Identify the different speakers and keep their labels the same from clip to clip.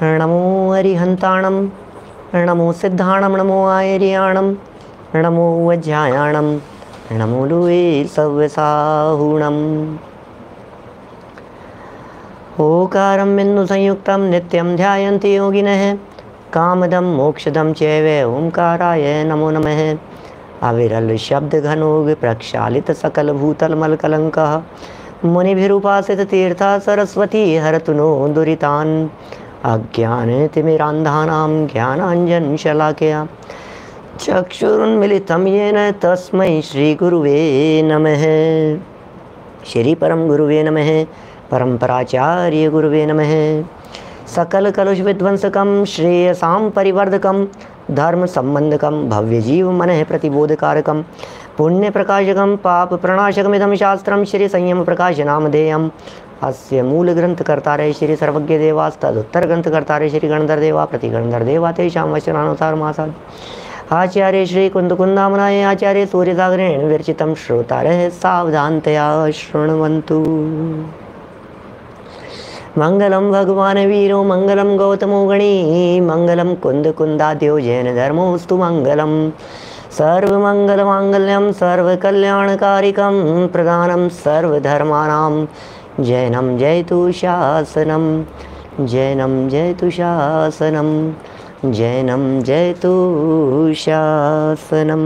Speaker 1: नमो अरिहंताणं, नमो सिद्धाणं, नमो आयर्याणं, नमो वज्रायाणं, नमो लुवे सव्यसाहुणम्। ओकारं बिंदु संयुक्तं नित्यं ध्यायन्ति योगिनः, कामदं मोक्षदं चैव ओंकाराय नमो नमः। अविरल शब्द घनोग प्रक्षालित सकल भूतल मल कलंकः, मुनिभिरुपासित तीर्था सरस्वती हरतु नो दुरितान्। अज्ञान तिमिरान्धानां ज्ञानाञ्जन शलाकया चक्षुरुन्मिलितं येन तस्मै श्री गुरुवे नमः। श्री परम गुरुवे नमः। परम्पराचार्य गुरुवे नमः। सकल कलुष विध्वंसकं श्रेयसां परिवर्धकं, धर्म संबंधकं भव्य जीव मनः प्रतिबोधकारकं, पुण्य प्रकाशकं पाप प्रणाशकमिदं शास्त्रं श्री संयम प्रकाश नामधेयम्। अस्य मूल ग्रंथ कर्तारय श्री सर्वज्ञ देवास्तदुत्तर ग्रंथ कर्तारय श्री गणधर देवा प्रतिगणधर देवा तेषां वचनानुसार मासाद आचार्य श्री कुंदकुंदामनाय आचार्य सूर्यसागरेण विरचितं श्रोतारः सावधानतया शृण्वन्तु। मंगलम भगवान वीरो मंगलम गौतमो गणी, मंगलम कुंदकुंदाद्यो जैन धर्मोस्तु मंगलम। सर्वमंगलमांगल्यम सर्वकल्याणकारिकं, प्रदानं सर्वधर्माणां जैनम जयतु शासनम, जैनम जयतु शासनम, जैनम जयतु शासनम।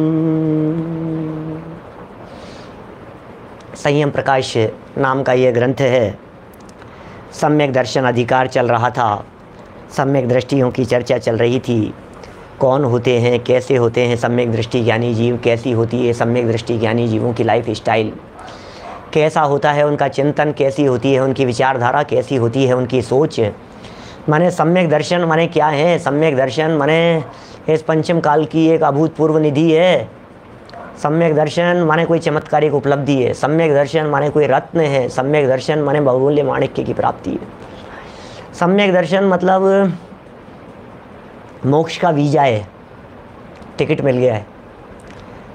Speaker 1: संयम प्रकाश नाम का यह ग्रंथ है। सम्यक दर्शन अधिकार चल रहा था, सम्यक दृष्टियों की चर्चा चल रही थी। कौन होते हैं, कैसे होते हैं सम्यक दृष्टि ज्ञानी जीव, कैसी होती है सम्यक दृष्टि ज्ञानी जीवों की लाइफ स्टाइल, कैसा होता है उनका चिंतन, कैसी होती है उनकी विचारधारा, कैसी होती है उनकी सोच। माने सम्यक दर्शन माने क्या है? सम्यक दर्शन माने इस पंचम काल की एक अभूतपूर्व निधि है। सम्यक दर्शन माने कोई चमत्कारिक उपलब्धि है। सम्यक दर्शन माने कोई रत्न है। सम्यक दर्शन माने बहुमूल्य माणिक्य की प्राप्ति है। सम्यक दर्शन मतलब मोक्ष का वीजा है, टिकट मिल गया है।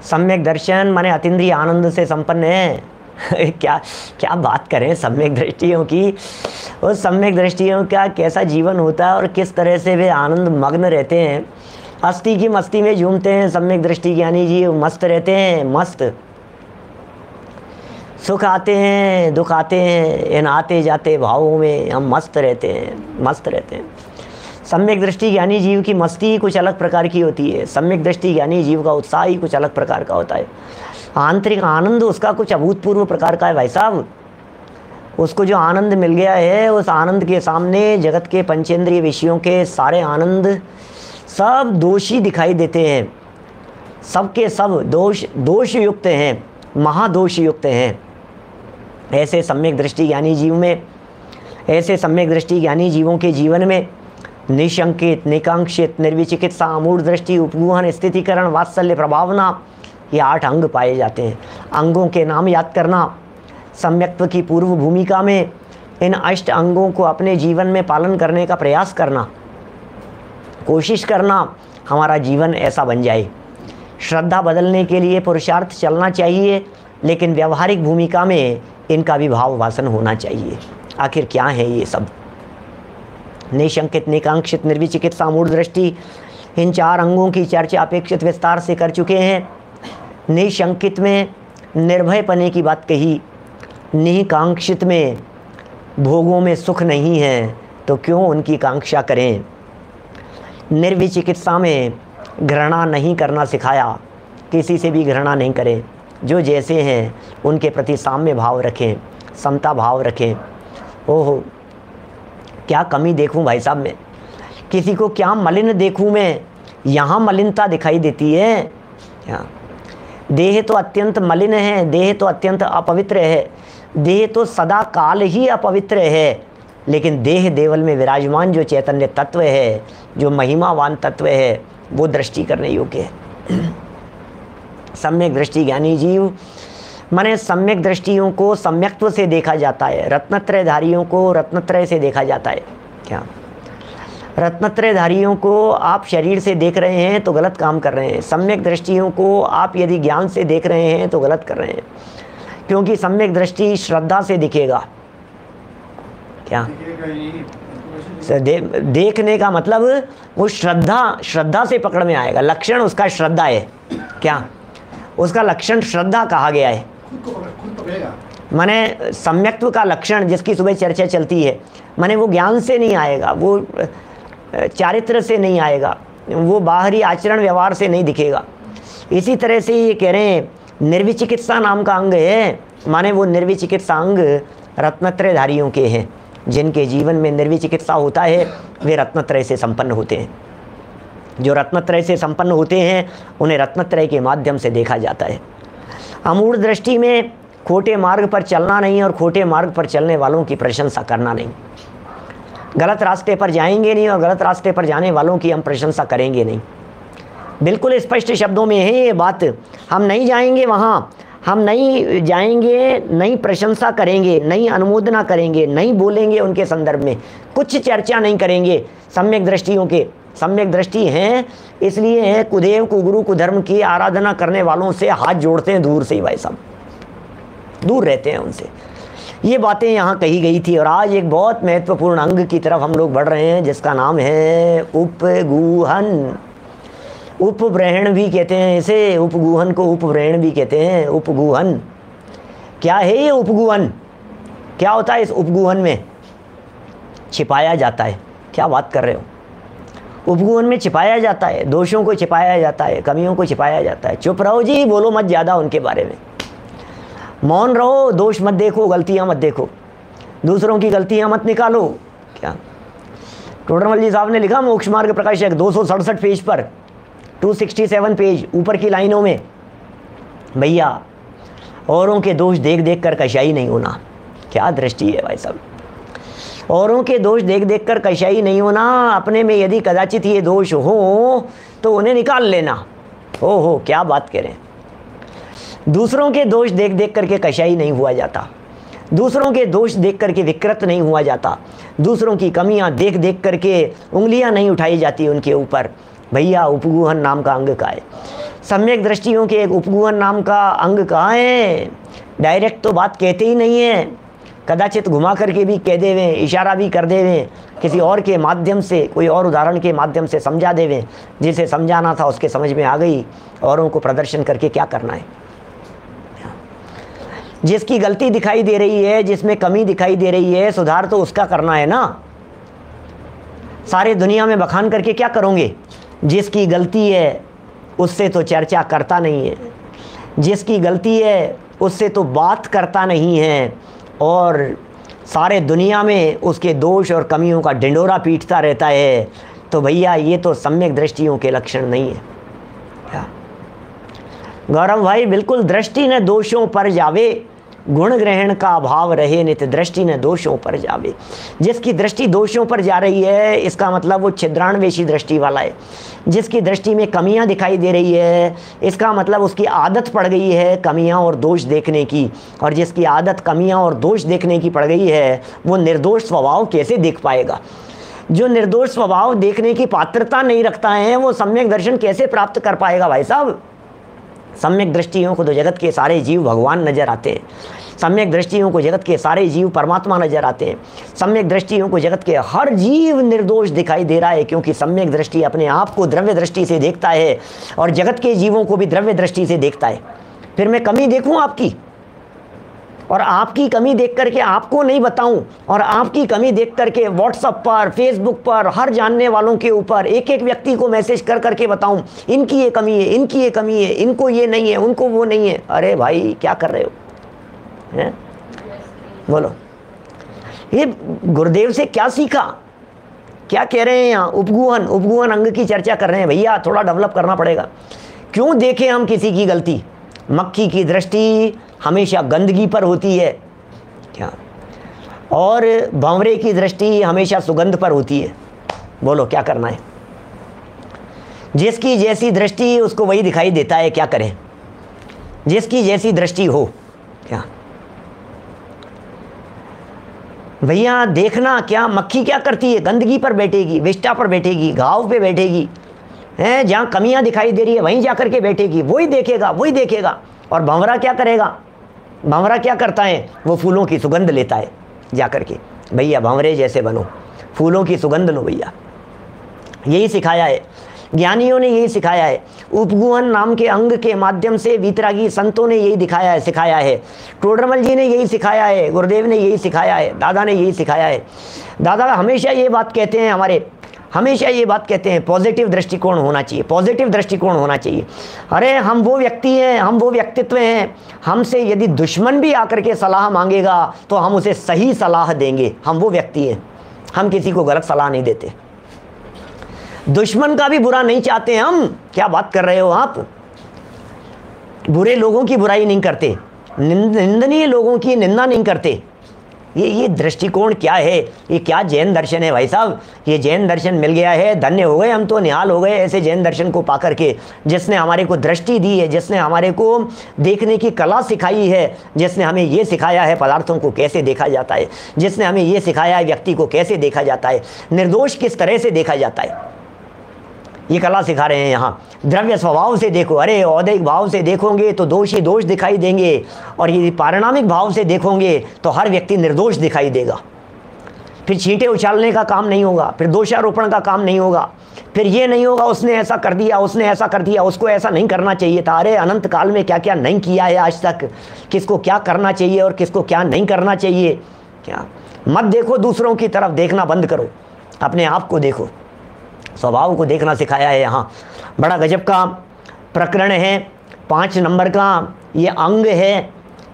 Speaker 1: सम्यक दर्शन माने अतीन्द्रिय आनंद से संपन्न है। क्या क्या बात करें सम्यक दृष्टियों की। उस सम्यक दृष्टियों का कैसा जीवन होता है और किस तरह से वे आनंद मग्न रहते हैं, अस्थि की मस्ती में झूमते हैं। सम्यक दृष्टि ज्ञानी जी मस्त रहते हैं, मस्त। सुख आते हैं, दुख आते हैं, इन आते जाते भावों में हम मस्त रहते हैं, मस्त रहते हैं। सम्यक दृष्टि ज्ञानी जीव की मस्ती कुछ अलग प्रकार की होती है। सम्यक दृष्टि ज्ञानी जीव का उत्साह ही कुछ अलग प्रकार का होता है। आंतरिक आनंद उसका कुछ अभूतपूर्व प्रकार का है भाई साहब। उसको जो आनंद मिल गया है, उस आनंद के सामने जगत के पंचेंद्रिय विषयों के सारे आनंद सब दोषी दिखाई देते हैं। सबके सब दोष युक्त हैं, महादोष युक्त हैं। ऐसे सम्यक दृष्टि ज्ञानी जीव में, ऐसे सम्यक दृष्टि ज्ञानी जीवों के जीवन में निशंकित, निकांक्षित, निर्विचिकित्सा, अमूढ़ दृष्टि, उपगूहन, स्थितिकरण, वात्सल्य, प्रभावना, ये 8 अंग पाए जाते हैं। अंगों के नाम याद करना, सम्यक्त्व की पूर्व भूमिका में इन 8 अंगों को अपने जीवन में पालन करने का प्रयास करना, कोशिश करना, हमारा जीवन ऐसा बन जाए। श्रद्धा बदलने के लिए पुरुषार्थ चलना चाहिए, लेकिन व्यवहारिक भूमिका में इनका भी भाव वासन होना चाहिए। आखिर क्या है ये सब? निशंकित, निकांक्षित, निर्विचिकित्सा, मूढ़ दृष्टि, इन 4 अंगों की चर्चा अपेक्षित विस्तार से कर चुके हैं। निशंकित में निर्भय पने की बात कही, निकांक्षित में भोगों में सुख नहीं है तो क्यों उनकी कांक्षा करें। निर्विचिकित्सा में घृणा नहीं करना सिखाया, किसी से भी घृणा नहीं करें, जो जैसे हैं उनके प्रति साम्य भाव रखें, समता भाव रखें। ओहो क्या कमी देखूं भाई साहब मैं, किसी को क्या मलिन देखूं मैं, यहाँ मलिनता दिखाई देती है। यहाँ देह तो अत्यंत मलिन है, देह तो अत्यंत अपवित्र है, देह तो सदा काल ही अपवित्र है, लेकिन देह देवल में विराजमान जो चैतन्य तत्व है, जो महिमावान तत्व है, वो दृष्टि करने योग्य है। सम्यक दृष्टि ज्ञानी जीव माने सम्यक दृष्टियों को सम्यक्त्व से देखा जाता है। रत्नत्रयधारियों को रत्नत्रय से देखा जाता है। क्या रत्नत्रयधारियों को आप शरीर से देख रहे हैं तो गलत काम कर रहे हैं। सम्यक दृष्टियों को आप यदि ज्ञान से देख रहे हैं तो गलत कर रहे हैं, क्योंकि सम्यक दृष्टि श्रद्धा से दिखेगा। क्या देखने का मतलब वो श्रद्धा से पकड़ में आएगा। लक्षण उसका श्रद्धा है। क्या उसका लक्षण श्रद्धा कहा गया है। माने सम्यक्त्व का लक्षण जिसकी सुबह चर्चा चलती है, माने वो ज्ञान से नहीं आएगा, वो चारित्र से नहीं आएगा, वो बाहरी आचरण व्यवहार से नहीं दिखेगा। इसी तरह से ये कह रहे हैं निर्विचिकित्सा नाम का अंग है, माने वो निर्विचिकित्सा अंग रत्नत्रयधारियों के हैं। जिनके जीवन में निर्विचिकित्सा होता है वे रत्नत्रय से संपन्न होते हैं। जो रत्नत्रय से संपन्न होते हैं उन्हें रत्नत्रय के माध्यम से देखा जाता है। अमूढ़ दृष्टि में खोटे मार्ग पर चलना नहीं और खोटे मार्ग पर चलने वालों की प्रशंसा करना नहीं। गलत रास्ते पर जाएंगे नहीं और गलत रास्ते पर जाने वालों की हम प्रशंसा करेंगे नहीं। बिल्कुल स्पष्ट शब्दों में है ये बात। हम नहीं जाएंगे वहाँ, हम नहीं जाएंगे, नहीं प्रशंसा करेंगे, नहीं अनुमोदना करेंगे, नहीं बोलेंगे उनके संदर्भ में, कुछ चर्चा नहीं करेंगे। सम्यक दृष्टियों के सम्यक दृष्टि हैं इसलिए हैं कुदेव कुगुरु कुधर्म की आराधना करने वालों से हाथ जोड़ते हैं दूर से ही, भाई साहब दूर रहते हैं उनसे। ये बातें यहाँ कही गई थी। और आज एक बहुत महत्वपूर्ण अंग की तरफ हम लोग बढ़ रहे हैं जिसका नाम है उपगूहन। उपब्रहण भी कहते हैं इसे, उपगूहन को उपब्रहण भी कहते हैं। उपगूहन क्या है? ये उपगूहन क्या होता है? इस उपगूहन में छिपाया जाता है। क्या बात कर रहे हो? उपगूहन में छिपाया जाता है, दोषों को छिपाया जाता है, कमियों को छिपाया जाता है। चुप रहो जी, बोलो मत ज़्यादा उनके बारे में, मौन रहो, दोष मत देखो, गलतियाँ मत देखो, दूसरों की गलतियाँ मत निकालो। क्या टोडरमल जी साहब ने लिखा मोक्ष मार्ग प्रकाशक 267 पेज पर, 267 पेज ऊपर की लाइनों में, भैया औरों के दोष देख देख कर कशाई नहीं होना। क्या दृष्टि है भाई साहब, औरों के दोष देख देख कर कशाई नहीं होना। अपने में यदि कदाचित ये दोष हो तो उन्हें निकाल लेना। हो क्या बात करें। दूसरों के दोष देख देख करके कशाई नहीं हुआ जाता, दूसरों के दोष देख करके विकृत नहीं हुआ जाता, दूसरों की कमियां देख देख करके उंगलियां नहीं उठाई जाती उनके ऊपर। भैया उपगूहन नाम का अंग का है। सम्यक दृष्टियों के एक उपगूहन नाम का अंग कहाँ है? डायरेक्ट तो बात कहते ही नहीं है, कदाचित घुमा करके भी कह देवें, इशारा भी कर देवें, किसी और के माध्यम से, कोई और उदाहरण के माध्यम से समझा देवें। जिसे समझाना था उसके समझ में आ गई, औरों को प्रदर्शन करके क्या करना है। जिसकी गलती दिखाई दे रही है, जिसमें कमी दिखाई दे रही है, सुधार तो उसका करना है ना। सारे दुनिया में बखान करके क्या करोगे? जिसकी गलती है उससे तो चर्चा करता नहीं है, जिसकी गलती है उससे तो बात करता नहीं है, और सारे दुनिया में उसके दोष और कमियों का ढिंडोरा पीटता रहता है। तो भैया ये तो सम्यक दृष्टियों के लक्षण नहीं है। क्या गौरव भाई, बिल्कुल दृष्टि न दोषों पर जावे, गुण ग्रहण का अभाव रहे नित दृष्टि न दोषों पर जावे। जिसकी दृष्टि दोषों पर जा रही है इसका मतलब वो छिद्रान्वेषी दृष्टि वाला है। जिसकी दृष्टि में कमियां दिखाई दे रही है इसका मतलब उसकी आदत पड़ गई है कमियां और दोष देखने की। और जिसकी आदत कमियां और दोष देखने की पड़ गई है वो निर्दोष स्वभाव कैसे देख पाएगा? जो निर्दोष स्वभाव देखने की पात्रता नहीं रखता है वो सम्यक दर्शन कैसे प्राप्त कर पाएगा? भाई साहब, सम्यक दृष्टियों को तो जगत के सारे जीव भगवान नजर आते हैं, सम्यक दृष्टियों को जगत के सारे जीव परमात्मा नजर आते हैं, सम्यक दृष्टियों को जगत के हर जीव निर्दोष दिखाई दे रहा है, क्योंकि सम्यक दृष्टि अपने आप को द्रव्य दृष्टि से देखता है और जगत के जीवों को भी द्रव्य दृष्टि से देखता है। फिर मैं कमी देखूं आपकी और आपकी कमी देख करके आपको नहीं बताऊं, और आपकी कमी देख करके व्हाट्सएप पर, फेसबुक पर, हर जानने वालों के ऊपर एक एक व्यक्ति को मैसेज कर करके बताऊं इनकी ये कमी है, इनकी ये कमी है, इनको ये नहीं है, उनको वो नहीं है। अरे भाई क्या कर रहे हो हैं? बोलो, ये गुरुदेव से क्या सीखा? क्या कह रहे हैं यहाँ? उपगूहन अंग की चर्चा कर रहे हैं। भैया थोड़ा डेवलप करना पड़ेगा। क्यों देखें हम किसी की गलती? मक्खी की दृष्टि हमेशा गंदगी पर होती है क्या, और भंवरे की दृष्टि हमेशा सुगंध पर होती है। बोलो क्या करना है? जिसकी जैसी दृष्टि उसको वही दिखाई देता है। क्या करें? जिसकी जैसी दृष्टि हो। क्या भैया देखना, क्या मक्खी क्या करती है? गंदगी पर बैठेगी, विष्ठा पर बैठेगी, घाव पे बैठेगी, हैं जहाँ कमियां दिखाई दे रही है वहीं जाकर के बैठेगी, वही देखेगा। और भंवरा क्या करेगा? भंवरा क्या करता है? वो फूलों की सुगंध लेता है जाकर के। भैया भंवरे जैसे बनो, फूलों की सुगंध लो भैया, यही सिखाया है, ज्ञानियों ने यही सिखाया है। उपगुहन नाम के अंग के माध्यम से वीतरागी संतों ने यही दिखाया है, सिखाया है। टोडरमल जी ने यही सिखाया है, गुरुदेव ने यही सिखाया है, दादा ने यही सिखाया है। दादा हमेशा ये बात कहते हैं, हमारे हमेशा ये बात कहते हैं, पॉजिटिव दृष्टिकोण होना चाहिए, पॉजिटिव दृष्टिकोण होना चाहिए। अरे हम वो व्यक्ति हैं, हम वो व्यक्तित्व हैं, हमसे यदि दुश्मन भी आकर के सलाह मांगेगा तो हम उसे सही सलाह देंगे। हम वो व्यक्ति हैं, हम किसी को गलत सलाह नहीं देते, दुश्मन का भी बुरा नहीं चाहते हम। क्या बात कर रहे हो आप, बुरे लोगों की बुराई नहीं करते, निंदनीय लोगों की निंदा नहीं करते। ये दृष्टिकोण क्या है, ये क्या जैन दर्शन है भाई साहब, ये जैन दर्शन मिल गया है, धन्य हो गए हम तो, निहाल हो गए ऐसे जैन दर्शन को पा करके, जिसने हमारे को दृष्टि दी है, जिसने हमारे को देखने की कला सिखाई है, जिसने हमें ये सिखाया है पदार्थों को कैसे देखा जाता है, जिसने हमें ये सिखाया है व्यक्ति को कैसे देखा जाता है, निर्दोष किस तरह से देखा जाता है, ये कला सिखा रहे हैं यहाँ। द्रव्य स्वभाव से देखो, अरे औदैहिक भाव से देखोगे तो दोष ही दोष दिखाई देंगे, और यदि पारिणामिक भाव से देखोगे तो हर व्यक्ति निर्दोष दिखाई देगा। फिर छींटे उछालने का काम नहीं होगा, फिर दोषारोपण का काम नहीं होगा, फिर ये नहीं होगा उसने ऐसा कर दिया, उसने ऐसा कर दिया, उसको ऐसा नहीं करना चाहिए था। अरे अनंत काल में क्या क्या नहीं किया है आज तक, किसको क्या करना चाहिए और किसको क्या नहीं करना चाहिए। क्या मत देखो दूसरों की तरफ, देखना बंद करो, अपने आप को देखो, स्वभाव को देखना सिखाया है यहाँ। बड़ा गजब का प्रकरण है, 5 नंबर का ये अंग है,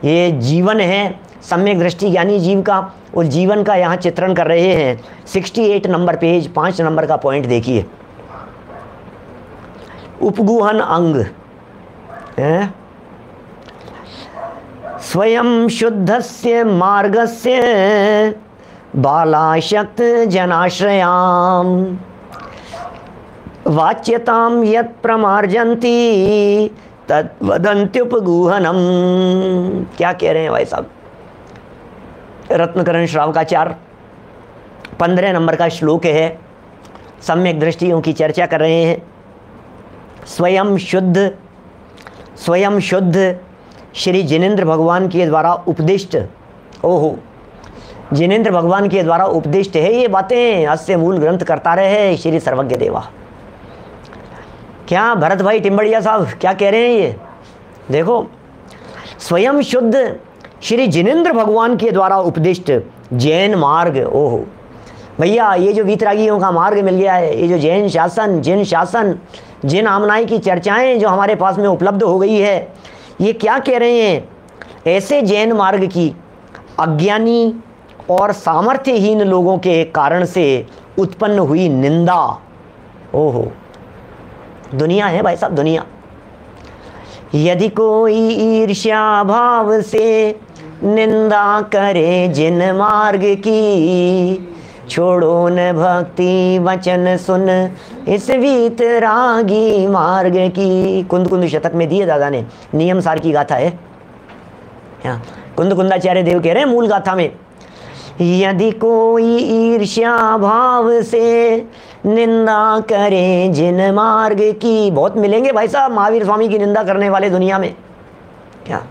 Speaker 1: ये जीवन है, सम्यक दृष्टि ज्ञानी जीव का, और जीवन का यहाँ चित्रण कर रहे हैं। 68 नंबर पेज, 5 नंबर का पॉइंट देखिए, उपगुहन अंग है। स्वयं शुद्धस्य मार्गस्य बालाशक्त जनाश्रयाम वाच्यताम यत् प्रमार्जन्ति तद्वदन्त्युपगुहनम। क्या कह रहे हैं भाई साहब, रत्नकरण श्रावकाचार्य 15 नंबर का श्लोक है, सम्यक दृष्टियों की चर्चा कर रहे हैं। स्वयं शुद्ध श्री जिनेंद्र भगवान के द्वारा उपदिष्ट, ओहो जिनेंद्र भगवान के द्वारा उपदिष्ट है ये बातें, अस्य मूल ग्रंथ करता रहे श्री सर्वज्ञ देवा। क्या भरत भाई टिम्बड़िया साहब क्या कह रहे हैं ये देखो, स्वयं शुद्ध श्री जिनेंद्र भगवान के द्वारा उपदिष्ट जैन मार्ग। ओहो भैया, ये जो वीतरागियों का मार्ग मिल गया है, ये जो जैन शासन, जिन शासन, जिन आमनाई की चर्चाएं जो हमारे पास में उपलब्ध हो गई है, ये क्या कह रहे हैं, ऐसे जैन मार्ग की अज्ञानी और सामर्थ्यहीन लोगों के कारण से उत्पन्न हुई निंदा। ओहो, दुनिया है भाई साहब, दुनिया। यदि कोई ईर्ष्या भाव से निंदा करे जिन मार्ग की, छोड़ो न भक्ति वचन सुन इस वीतरागी मार्ग की। कुंद कुंद शतक में दिए दादा ने, नियम सार की गाथा है, कुंद कुंदाचार्य देव कह रहे हैं मूल गाथा में, यदि कोई ईर्ष्या भाव से निंदा करे जिन मार्ग की। बहुत मिलेंगे भाई साहब महावीर स्वामी की निंदा करने वाले दुनिया में, क्या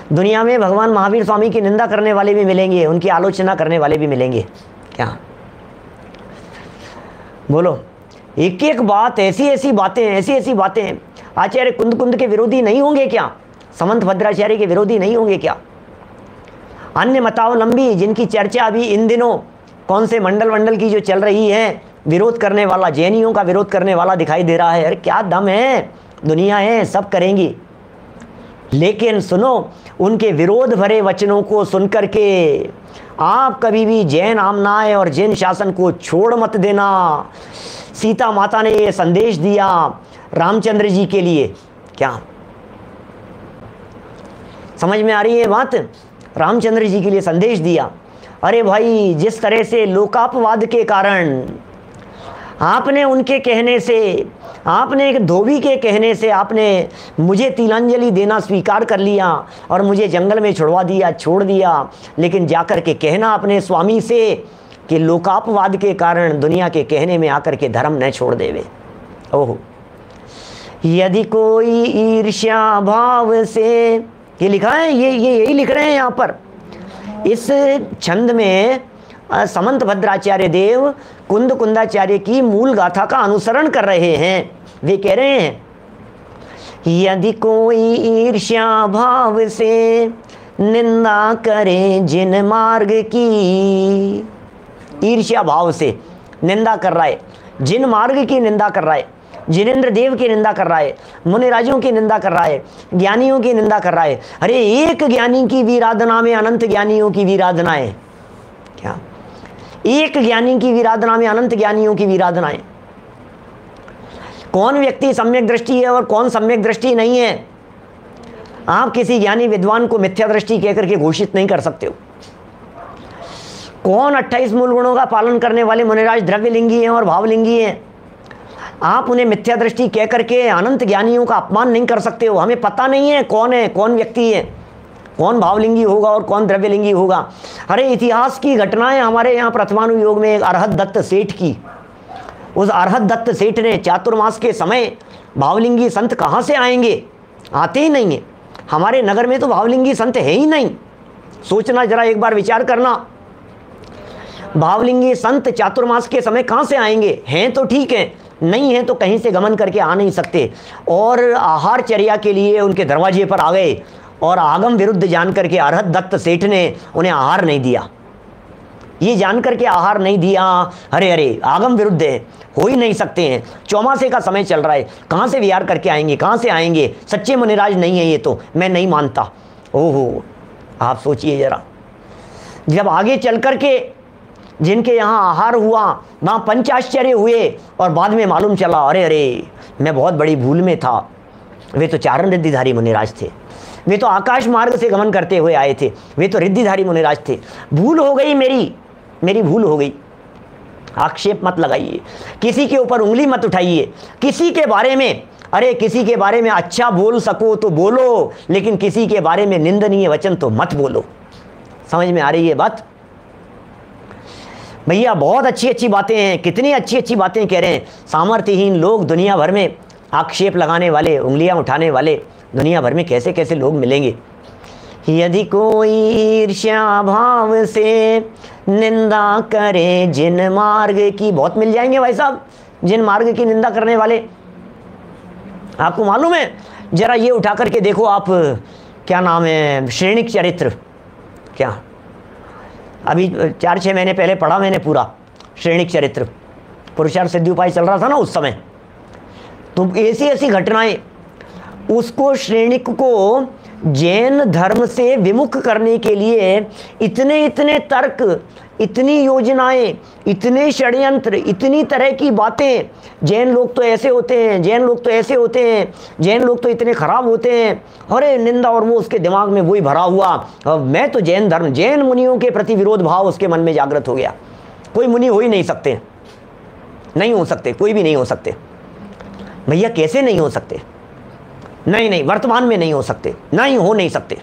Speaker 1: दुनिया में भगवान महावीर स्वामी की निंदा करने वाले भी मिलेंगे, उनकी आलोचना करने वाले भी मिलेंगे। क्या बोलो, एक एक बात, ऐसी ऐसी बातें। आचार्य कुंद कुंद के विरोधी नहीं होंगे क्या, समंत भद्राचार्य के विरोधी नहीं होंगे क्या, अन्य मतावलंबी जिनकी चर्चा अभी इन दिनों कौन से मंडल की जो चल रही है, विरोध करने वाला, जैनियों का विरोध करने वाला दिखाई दे रहा है। अरे क्या दम है, दुनिया है, सब करेंगी। लेकिन सुनो, उनके विरोध भरे वचनों को सुनकर के आप कभी भी जैन आमनाय और जैन शासन को छोड़ मत देना। सीता माता ने ये संदेश दिया रामचंद्र जी के लिए, क्या समझ में आ रही है बात, रामचंद्र जी के लिए संदेश दिया। अरे भाई, जिस तरह से लोकापवाद के कारण आपने उनके कहने से, आपने एक धोबी के कहने से आपने मुझे तिलांजलि देना स्वीकार कर लिया और मुझे जंगल में छुड़वा दिया, छोड़ दिया, लेकिन जाकर के कहना अपने स्वामी से कि लोकापवाद के कारण दुनिया के कहने में आकर के धर्म न छोड़ देवे। ओहो, यदि कोई ईर्ष्या भाव से, ये लिखा है, ये यही लिख रहे हैं यहाँ पर इस छंद में। समंत भद्राचार्य देव कुंद कुंदाचार्य की मूल गाथा का अनुसरण कर रहे हैं। वे कह रहे हैं, यदि कोई ईर्ष्या भाव से निंदा करे जिन मार्ग की, ईर्ष्या भाव से निंदा कर रहा है, जिन मार्ग की निंदा कर रहा है, जिनेंद्र देव की निंदा कर रहा है, मुनिराजों की निंदा कर रहा है, ज्ञानियों की निंदा कर रहा है। अरे एक ज्ञानी की वीराधना में अनंत ज्ञानियों की वीराधना है। क्या? एक ज्ञानी की वीराधना में अनंत ज्ञानियों की वीराधना है। कौन व्यक्ति सम्यक दृष्टि है और कौन सम्यक दृष्टि नहीं है, आप किसी ज्ञानी विद्वान को मिथ्या दृष्टि कहकर के घोषित नहीं कर सकते हो। कौन 28 मूल गुणों का पालन करने वाले मुनिराज द्रव्यलिंगी हैं और भावलिंगी हैं, आप उन्हें मिथ्या दृष्टि कह करके अनंत ज्ञानियों का अपमान नहीं कर सकते हो। हमें पता नहीं है कौन व्यक्ति है, कौन भावलिंगी होगा और कौन द्रव्यलिंगी होगा। अरे इतिहास की घटनाएं हमारे यहाँ प्रथमानुयोग में एक अरहत दत्त सेठ की, उस अरहत दत्त सेठ ने चातुर्मास के समय भावलिंगी संत कहाँ से आएंगे, आते ही नहीं है। हमारे नगर में तो भावलिंगी संत है ही नहीं। सोचना जरा, एक बार विचार करना, भावलिंगी संत चातुर्मास के समय कहाँ से आएंगे? हैं तो ठीक है, नहीं है तो कहीं से गमन करके आ नहीं सकते। और आहार चर्या के लिए उनके दरवाजे पर आ गए और आगम विरुद्ध जान करके अरहत दत्त सेठ ने उन्हें आहार नहीं दिया। ये जान करके आहार नहीं दिया, अरे अरे आगम विरुद्ध है, हो ही नहीं सकते हैं, चौमासे का समय चल रहा है, कहाँ से विहार करके आएंगे, कहाँ से आएंगे, सच्चे मुनिराज नहीं है ये तो, मैं नहीं मानता। ओहो, आप सोचिए जरा, जब आगे चल करके जिनके यहाँ आहार हुआ वहाँ पंचाश्चर्य हुए और बाद में मालूम चला, अरे अरे मैं बहुत बड़ी भूल में था। वे तो चारण रिद्धिधारी मुनिराज थे, वे तो आकाश मार्ग से गमन करते हुए आए थे, वे तो रिद्धिधारी मुनिराज थे। भूल हो गई, मेरी भूल हो गई। आक्षेप मत लगाइए, किसी के ऊपर उंगली मत उठाइए, किसी के बारे में, अरे किसी के बारे में अच्छा बोल सको तो बोलो, लेकिन किसी के बारे में निंदनीय वचन तो मत बोलो। समझ में आ रही है बात? भैया बहुत अच्छी अच्छी बातें हैं, कितनी अच्छी अच्छी बातें कह रहे हैं। सामर्थ्यहीन लोग दुनिया भर में, आक्षेप लगाने वाले, उंगलियां उठाने वाले दुनिया भर में कैसे कैसे लोग मिलेंगे। यदि कोई ईर्ष्या भाव से निंदा करे जिन मार्ग की, बहुत मिल जाएंगे भाई साहब जिन मार्ग की निंदा करने वाले। आपको मालूम है, जरा ये उठा करके देखो आप, क्या नाम है, श्रेणिक चरित्र, क्या अभी 4-6 महीने पहले पढ़ा मैंने पूरा श्रेणिक चरित्र, पुरुषार्थ सिद्धि उपाय चल रहा था ना उस समय, तो ऐसी ऐसी घटनाएं, उसको श्रेणिक को जैन धर्म से विमुख करने के लिए इतने इतने तर्क, इतनी योजनाएं, इतने षड्यंत्र, इतनी तरह की बातें, जैन लोग तो ऐसे होते हैं, जैन लोग तो ऐसे होते हैं, जैन लोग तो इतने खराब होते हैं, अरे निंदा, और वो उसके दिमाग में वही भरा हुआ। मैं तो जैन धर्म, जैन मुनियों के प्रति विरोध भाव उसके मन में जागृत हो गया। कोई मुनि हो ही नहीं सकते, नहीं हो सकते, कोई भी नहीं हो सकते। भैया कैसे नहीं हो सकते? नहीं, वर्तमान में नहीं हो सकते, नहीं हो नहीं सकते।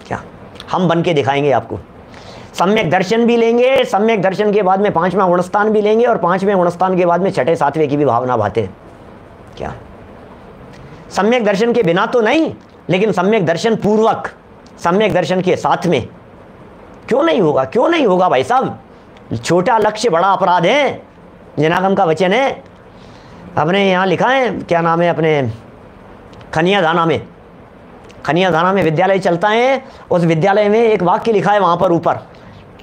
Speaker 1: क्या हम बन के दिखाएंगे आपको। सम्यक दर्शन भी लेंगे, सम्यक दर्शन के बाद में 5वां गुणस्थान भी लेंगे, और 5वें गुणस्थान के बाद में 6ठे 7वें की भी भावना भाते हैं। क्या सम्यक दर्शन के बिना तो नहीं, लेकिन सम्यक दर्शन पूर्वक, सम्यक दर्शन के साथ में क्यों नहीं होगा? क्यों नहीं होगा भाई साहब? छोटा लक्ष्य बड़ा अपराध है, जनागम का वचन है। अपने यहाँ लिखा है, क्या नाम है, अपने खनियाधाना में विद्यालय चलता है, उस विद्यालय में एक वाक्य लिखा है वहाँ पर ऊपर,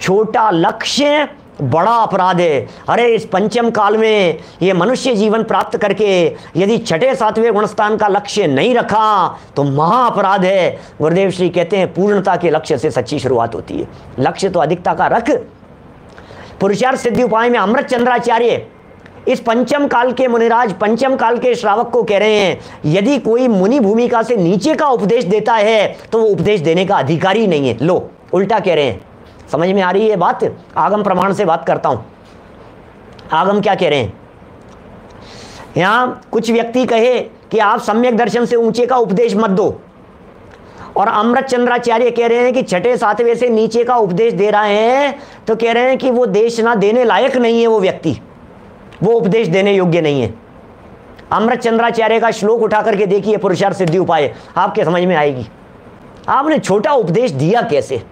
Speaker 1: छोटा लक्ष्य बड़ा अपराध है। अरे इस पंचम काल में ये मनुष्य जीवन प्राप्त करके यदि 6ठे 7वें गुणस्थान का लक्ष्य नहीं रखा तो महा अपराध है। गुरुदेव श्री कहते हैं पूर्णता के लक्ष्य से सच्ची शुरुआत होती है। लक्ष्य तो अधिकता का रख। पुरुषार्थ सिद्धि उपाय में अमृत चंद्राचार्य इस पंचम काल के मुनिराज, पंचम काल के श्रावक को कह रहे हैं, यदि कोई मुनि भूमिका से नीचे का उपदेश देता है तो वो उपदेश देने का अधिकारी नहीं है। लो, उल्टा कह रहे हैं। समझ में आ रही है बात? आगम प्रमाण से बात करता हूं। आगम क्या कह रहे हैं? यहां कुछ व्यक्ति कहे कि आप सम्यक दर्शन से ऊंचे का उपदेश मत दो, और अमृत चंद्राचार्य कह रहे हैं कि 6ठे 7वें से नीचे का उपदेश दे रहे हैं, तो कह रहे हैं कि वो देश ना देने लायक नहीं है, वो व्यक्ति, वो उपदेश देने योग्य नहीं है। अमृत चंद्राचार्य का श्लोक उठा करके देखिए, पुरुषार्थ सिद्धि उपाय, आपके समझ में आएगी। आपने छोटा उपदेश दिया कैसे?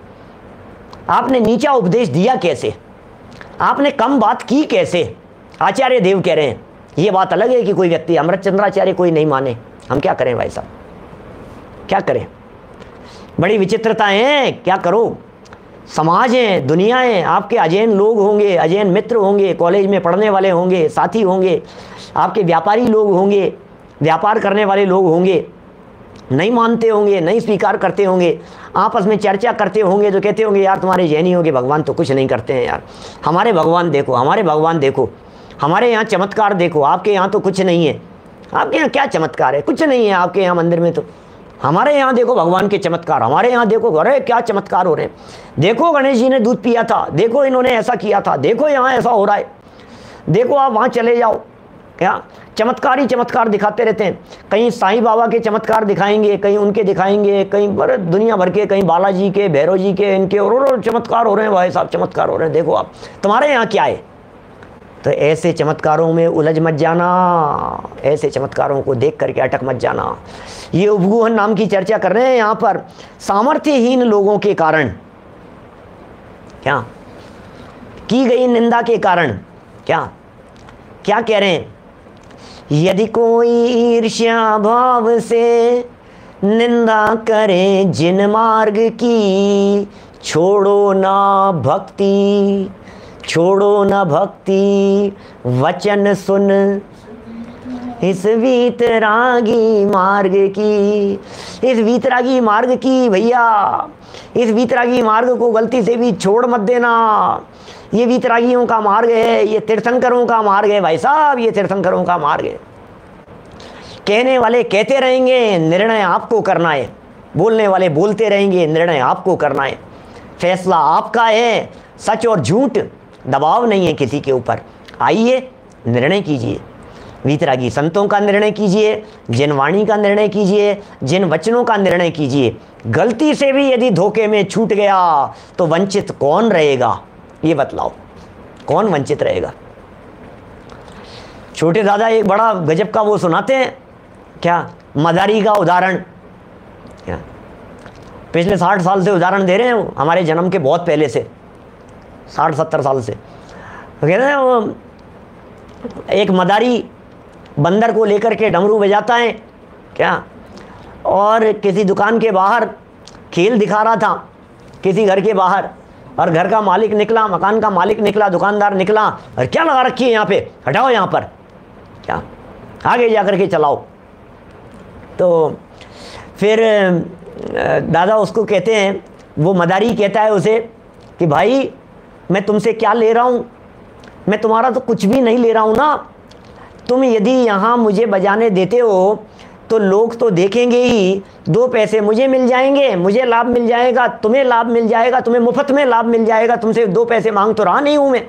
Speaker 1: आपने नीचा उपदेश दिया कैसे? आपने कम बात की कैसे? आचार्य देव कह रहे हैं। ये बात अलग है कि कोई व्यक्ति अमृतचंद्राचार्य कोई नहीं माने, हम क्या करें भाई साहब, क्या करें? बड़ी विचित्रताएं हैं, क्या करो? समाज है, दुनिया है, आपके अजैन लोग होंगे, अजैन मित्र होंगे, कॉलेज में पढ़ने वाले होंगे, साथी होंगे, आपके व्यापारी लोग होंगे, व्यापार करने वाले लोग होंगे, नहीं मानते होंगे, नहीं स्वीकार करते होंगे, आपस में चर्चा करते होंगे, जो कहते होंगे यार तुम्हारे जैनियों के भगवान तो कुछ नहीं करते हैं यार, हमारे भगवान देखो, हमारे भगवान देखो, हमारे यहाँ चमत्कार देखो, आपके यहाँ तो कुछ नहीं है। आपके यहाँ क्या चमत्कार है? कुछ नहीं है आपके यहाँ मंदिर में तो। हमारे यहाँ देखो भगवान के चमत्कार, हमारे यहाँ देखो, अरे क्या चमत्कार हो रहे हैं, देखो गणेश जी ने दूध पिया था, देखो इन्होंने ऐसा किया था, देखो यहाँ ऐसा हो रहा है, देखो आप वहाँ चले जाओ, क्या चमत्कार ही चमत्कार दिखाते रहते हैं। कहीं साईं बाबा के चमत्कार दिखाएंगे, कहीं उनके दिखाएंगे, कहीं बड़े दुनिया भर के, कहीं बालाजी के, भैरव जी के, इनके और चमत्कार हो रहे हैं भाई साहब, चमत्कार हो रहे हैं। देखो आप, तुम्हारे यहाँ क्या है? तो ऐसे चमत्कारों में उलझ मत जाना, ऐसे चमत्कारों को देख करके अटक मत जाना। ये उपगूहन नाम की चर्चा कर रहे हैं यहाँ पर, सामर्थ्यहीन लोगों के कारण, क्या की गई निंदा के कारण, क्या क्या कह रहे हैं? यदि कोई ईर्ष्या भाव से निंदा करे जिन मार्ग की, छोड़ो ना भक्ति, छोड़ो न भक्ति वचन सुन इस वीतरागी मार्ग की। इस वीतरागी मार्ग की भैया, इस वीतरागी मार्ग को गलती से भी छोड़ मत देना। ये वीतरागियों का मार्ग है, ये तीर्थंकरों का मार्ग है भाई साहब, ये तीर्थंकरों का मार्ग है। कहने वाले कहते रहेंगे, निर्णय आपको करना है। बोलने वाले बोलते रहेंगे, निर्णय आपको करना है। फैसला आपका है, सच और झूठ दबाव नहीं है किसी के ऊपर। आइए निर्णय कीजिए, वीतरागी संतों का निर्णय कीजिए, जिन वाणी का निर्णय कीजिए, जिन वचनों का निर्णय कीजिए। गलती से भी यदि धोखे में छूट गया तो वंचित कौन रहेगा? ये बतलाओ, कौन वंचित रहेगा? छोटे दादा एक बड़ा गजब का वो सुनाते हैं, क्या मदारी का उदाहरण, क्या पिछले 60 साल से उदाहरण दे रहे हैं, हमारे जन्म के बहुत पहले से, 60-70 साल से। कहते हैं वो एक मदारी बंदर को लेकर के डमरू बजाता है, क्या, और किसी दुकान के बाहर खेल दिखा रहा था, किसी घर के बाहर, और घर का मालिक निकला, मकान का मालिक निकला, दुकानदार निकला, और क्या लगा रखी है यहाँ पे, हटाओ यहाँ पर, क्या आगे जा कर के चलाओ। तो फिर दादा उसको कहते हैं, वो मदारी कहता है उसे कि भाई मैं तुमसे क्या ले रहा हूँ, मैं तुम्हारा तो कुछ भी नहीं ले रहा हूँ ना। तुम यदि यहाँ मुझे बजाने देते हो तो लोग तो देखेंगे ही, 2 पैसे मुझे मिल जाएंगे, मुझे लाभ मिल जाएगा, तुम्हें लाभ मिल जाएगा, तुम्हें मुफ्त में लाभ मिल जाएगा। तुमसे 2 पैसे मांग तो रहा नहीं हूँ मैं,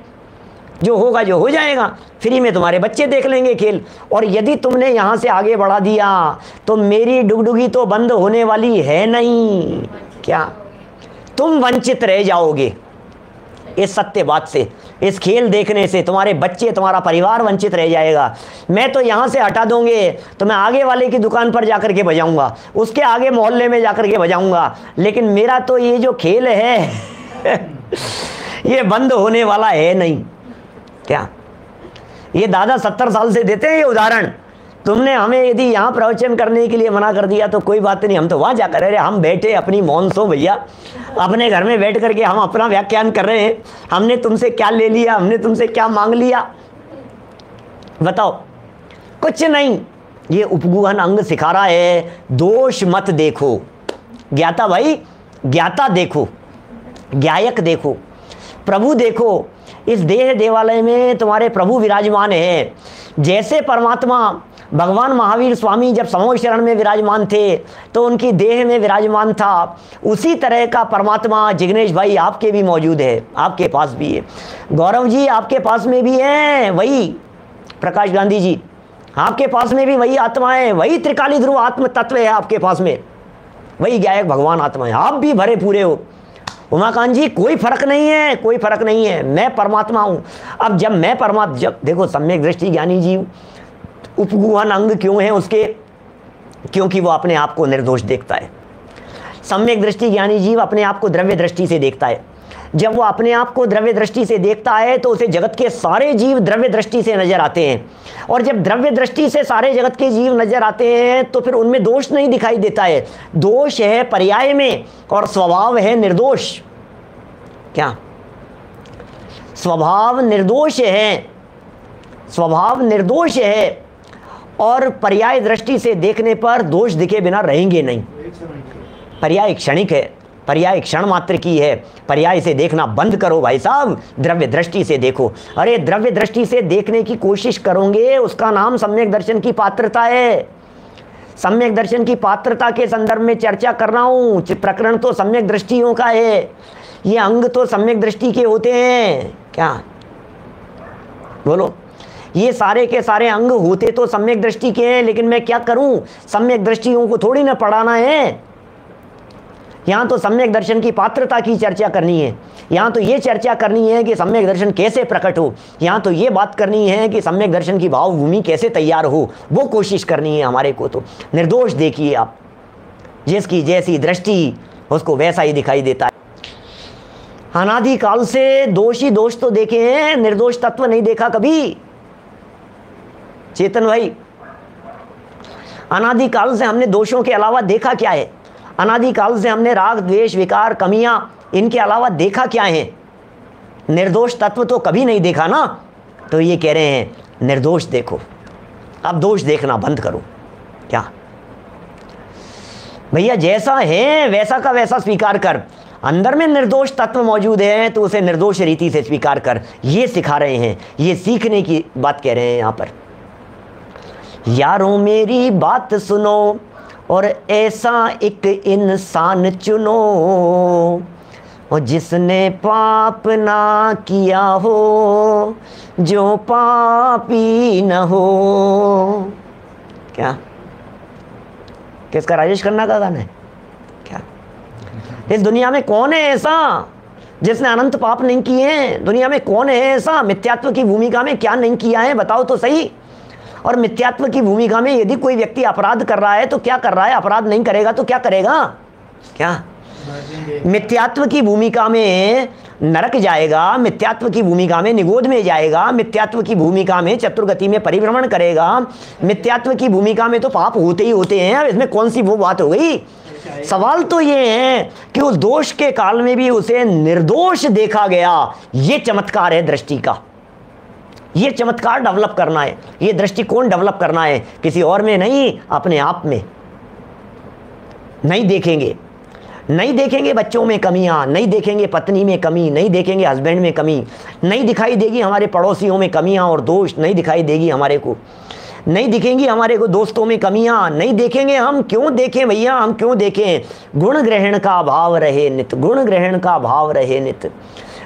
Speaker 1: जो होगा जो हो जाएगा, फ्री में तुम्हारे बच्चे देख लेंगे खेल। और यदि तुमने यहाँ से आगे बढ़ा दिया तो मेरी डुगडुगी तो बंद होने वाली है नहीं, क्या तुम वंचित रह जाओगे इस सत्य बात से, इस खेल देखने से। तुम्हारे बच्चे, तुम्हारा परिवार वंचित रह जाएगा। मैं तो यहाँ से हटा दूंगे तो मैं आगे वाले की दुकान पर जाकर के बजाऊंगा, उसके आगे मोहल्ले में जाकर के बजाऊंगा, लेकिन मेरा तो ये जो खेल है ये बंद होने वाला है नहीं। क्या ये दादा 70 साल से देते हैं ये उदाहरण। तुमने हमें यदि यहाँ प्रवचन करने के लिए मना कर दिया तो कोई बात नहीं, हम तो वहाँ जाकर, अरे हम बैठे अपनी मौन सो भैया, अपने घर में बैठ करके हम अपना व्याख्यान कर रहे हैं। हमने तुमसे क्या ले लिया, हमने तुमसे क्या मांग लिया, बताओ? कुछ नहीं। ये उपगूहन अंग सिखा रहा है, दोष मत देखो, ज्ञाता भाई, ज्ञाता देखो, ज्ञायक देखो, प्रभु देखो। इस देह देवालय में तुम्हारे प्रभु विराजमान है। जैसे परमात्मा भगवान महावीर स्वामी जब समूह शरण में विराजमान थे तो उनकी देह में विराजमान था, उसी तरह का परमात्मा जिग्नेश भाई आपके भी मौजूद है, आपके पास भी है। गौरव जी आपके पास में भी है, वही प्रकाश गांधी जी आपके पास में भी वही आत्मा है, वही त्रिकाली ध्रुव आत्म तत्व है आपके पास में, वही गायक भगवान आत्मा है। आप भी भरे पूरे हो। उमाकांत जी कोई फर्क नहीं है, कोई फर्क नहीं है, मैं परमात्मा हूँ। अब जब मैं परमात्मा, जब देखो सम्यक दृष्टि ज्ञानी जीव उपगूहन अंग क्यों है उसके? क्योंकि वो अपने आप को निर्दोष देखता है। सम्यक दृष्टि ज्ञानी जीव अपने आप को द्रव्य दृष्टि से देखता है। जब वो अपने आप को द्रव्य दृष्टि से देखता है तो उसे जगत के सारे जीव द्रव्य दृष्टि से नजर आते हैं, और जब द्रव्य दृष्टि से सारे जगत के जीव नजर आते हैं तो फिर उनमें दोष नहीं दिखाई देता है। दोष है पर्याय में और स्वभाव है निर्दोष। क्या स्वभाव निर्दोष है, स्वभाव निर्दोष है, और पर्याय दृष्टि से देखने पर दोष दिखे बिना रहेंगे नहीं। पर्याय क्षणिक है, पर्याय क्षण मात्र की है। पर्याय से देखना बंद करो भाई साहब, द्रव्य दृष्टि से देखो। अरे द्रव्य दृष्टि से देखने की कोशिश करोगे उसका नाम सम्यक दर्शन की पात्रता है। सम्यक दर्शन की पात्रता के संदर्भ में चर्चा कर रहा हूँ। प्रकरण तो सम्यक दृष्टियों का है, ये अंग तो सम्यक दृष्टि के होते हैं। क्या बोलो, ये सारे के सारे अंग होते तो सम्यक दृष्टि के हैं, लेकिन मैं क्या करूं, सम्यक दृष्टियों को थोड़ी ना पढ़ाना है। यहाँ तो सम्यक दर्शन की पात्रता की चर्चा करनी है। यहाँ तो ये चर्चा करनी है कि सम्यक दर्शन कैसे प्रकट हो। यहाँ तो ये बात करनी है कि सम्यक दर्शन की भाव भूमि कैसे तैयार हो, वो कोशिश करनी है हमारे को। तो निर्दोष देखिए आप, जिसकी जैसी दृष्टि उसको वैसा ही दिखाई देता है। अनादि काल से दोषी दोष तो देखे हैं, निर्दोष तत्व नहीं देखा कभी। चेतन भाई, अनादि काल से हमने दोषों के अलावा देखा क्या है? अनादि काल से हमने राग द्वेष विकार कमियां, इनके अलावा देखा क्या है? निर्दोष तत्व तो कभी नहीं देखा ना। तो ये कह रहे हैं निर्दोष देखो, अब दोष देखना बंद करो। क्या भैया, जैसा है वैसा का वैसा स्वीकार कर। अंदर में निर्दोष तत्व मौजूद है तो उसे निर्दोष रीति से स्वीकार कर। ये सिखा रहे हैं, ये सीखने की बात कह रहे हैं यहाँ पर। यारों मेरी बात सुनो और ऐसा एक इंसान चुनो, और जिसने पाप ना किया हो, जो पापी न हो। क्या किसका? राजेश खन्ना का गाना है क्या? इस दुनिया में कौन है ऐसा जिसने अनंत पाप नहीं किए हैं? दुनिया में कौन है ऐसा? मिथ्यात्व की भूमिका में क्या नहीं किया है, बताओ तो सही। और मिथ्यात्व की भूमिका में यदि कोई व्यक्ति अपराध कर रहा है तो क्या कर रहा है? अपराध नहीं करेगा तो क्या करेगा? क्या मिथ्यात्व की भूमिका में नरक जाएगा, मिथ्यात्व की भूमिका में निगोद में जाएगा, मिथ्यात्व की भूमिका में चतुर्गति में परिभ्रमण करेगा, मिथ्यात्व की भूमिका में तो पाप होते ही होते हैं। अब इसमें कौन सी वो बात हो गई? सवाल तो ये है कि उस दोष के काल में भी उसे निर्दोष देखा गया। ये चमत्कार है दृष्टि का, ये चमत्कार डेवलप करना है, ये दृष्टिकोण डेवलप करना है, किसी और में नहीं, अपने आप में। नहीं देखेंगे, नहीं देखेंगे बच्चों में कमियां, नहीं देखेंगे पत्नी में कमी, नहीं देखेंगे हस्बैंड में कमी, नहीं दिखाई देगी हमारे पड़ोसियों में कमियां और दोष, नहीं दिखाई देगी हमारे को, नहीं दिखेंगी हमारे को दोस्तों में कमियां, नहीं देखेंगे। हम क्यों देखें भैया, हम क्यों देखें? गुण ग्रहण का भाव रहे नित, गुण ग्रहण का भाव रहे नित।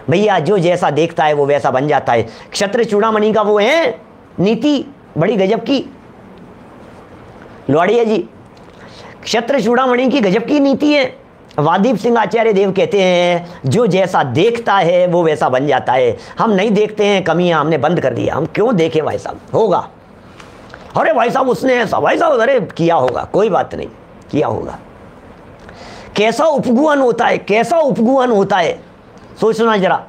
Speaker 1: भैया जो जैसा देखता है वो वैसा बन जाता है। क्षत्र चूड़ामणि का वो है नीति, बड़ी गजब की लोहाड़िया जी, क्षत्र चूड़ामणि की गजब की नीति है। वादीप सिंह आचार्य देव कहते हैं जो जैसा देखता है वो वैसा बन जाता है। हम नहीं देखते हैं कमियां, हमने बंद कर दिया। हम क्यों देखें भाई साहब? होगा, अरे भाई साहब उसने ऐसा, भाई साहब अरे किया होगा, कोई बात नहीं, किया होगा। कैसा उपगुहन होता है, कैसा उपगुहन होता है, सोचना जरा।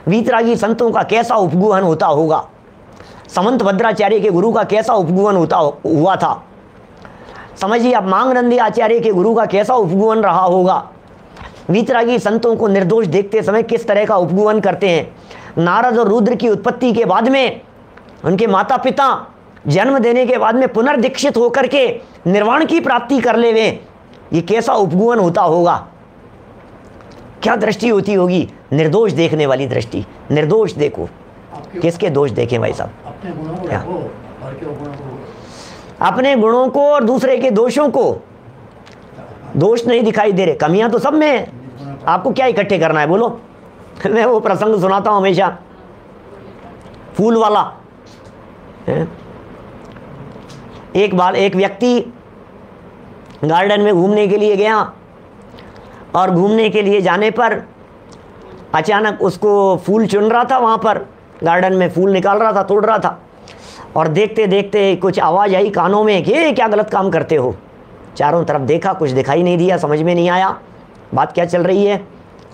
Speaker 1: वीतरागी संतों का कैसा उपगुहन होता होगा, समंत भद्राचार्य के गुरु का कैसा उपगुहन हुआ था, समझिए आप। मांगनंदी आचार्य के गुरु का कैसा उपगुहन रहा होगा। वीतरागी संतों को निर्दोष देखते समय किस तरह का उपगुहन करते हैं। नारद और रुद्र की उत्पत्ति के बाद में उनके माता पिता जन्म देने के बाद में पुनर्दीक्षित होकर के निर्वाण की प्राप्ति कर ले वे, ये कैसा उपगुहन होता होगा। क्या दृष्टि होती होगी? निर्दोष देखने वाली दृष्टि। निर्दोष देखो, किसके दोष देखें भाई साहब? अपने गुणों को और दूसरे के दोषों को। दोष नहीं दिखाई दे रहे, कमियां तो सब में है। आपको क्या इकट्ठे करना है बोलो? मैं वो प्रसंग सुनाता हूं हमेशा, फूल वाला। एक व्यक्ति गार्डन में घूमने के लिए गया और घूमने के लिए जाने पर अचानक उसको फूल चुन रहा था, वहाँ पर गार्डन में फूल निकाल रहा था, तोड़ रहा था, और देखते देखते कुछ आवाज़ आई कानों में कि क्या गलत काम करते हो। चारों तरफ देखा, कुछ दिखाई नहीं दिया, समझ में नहीं आया बात क्या चल रही है।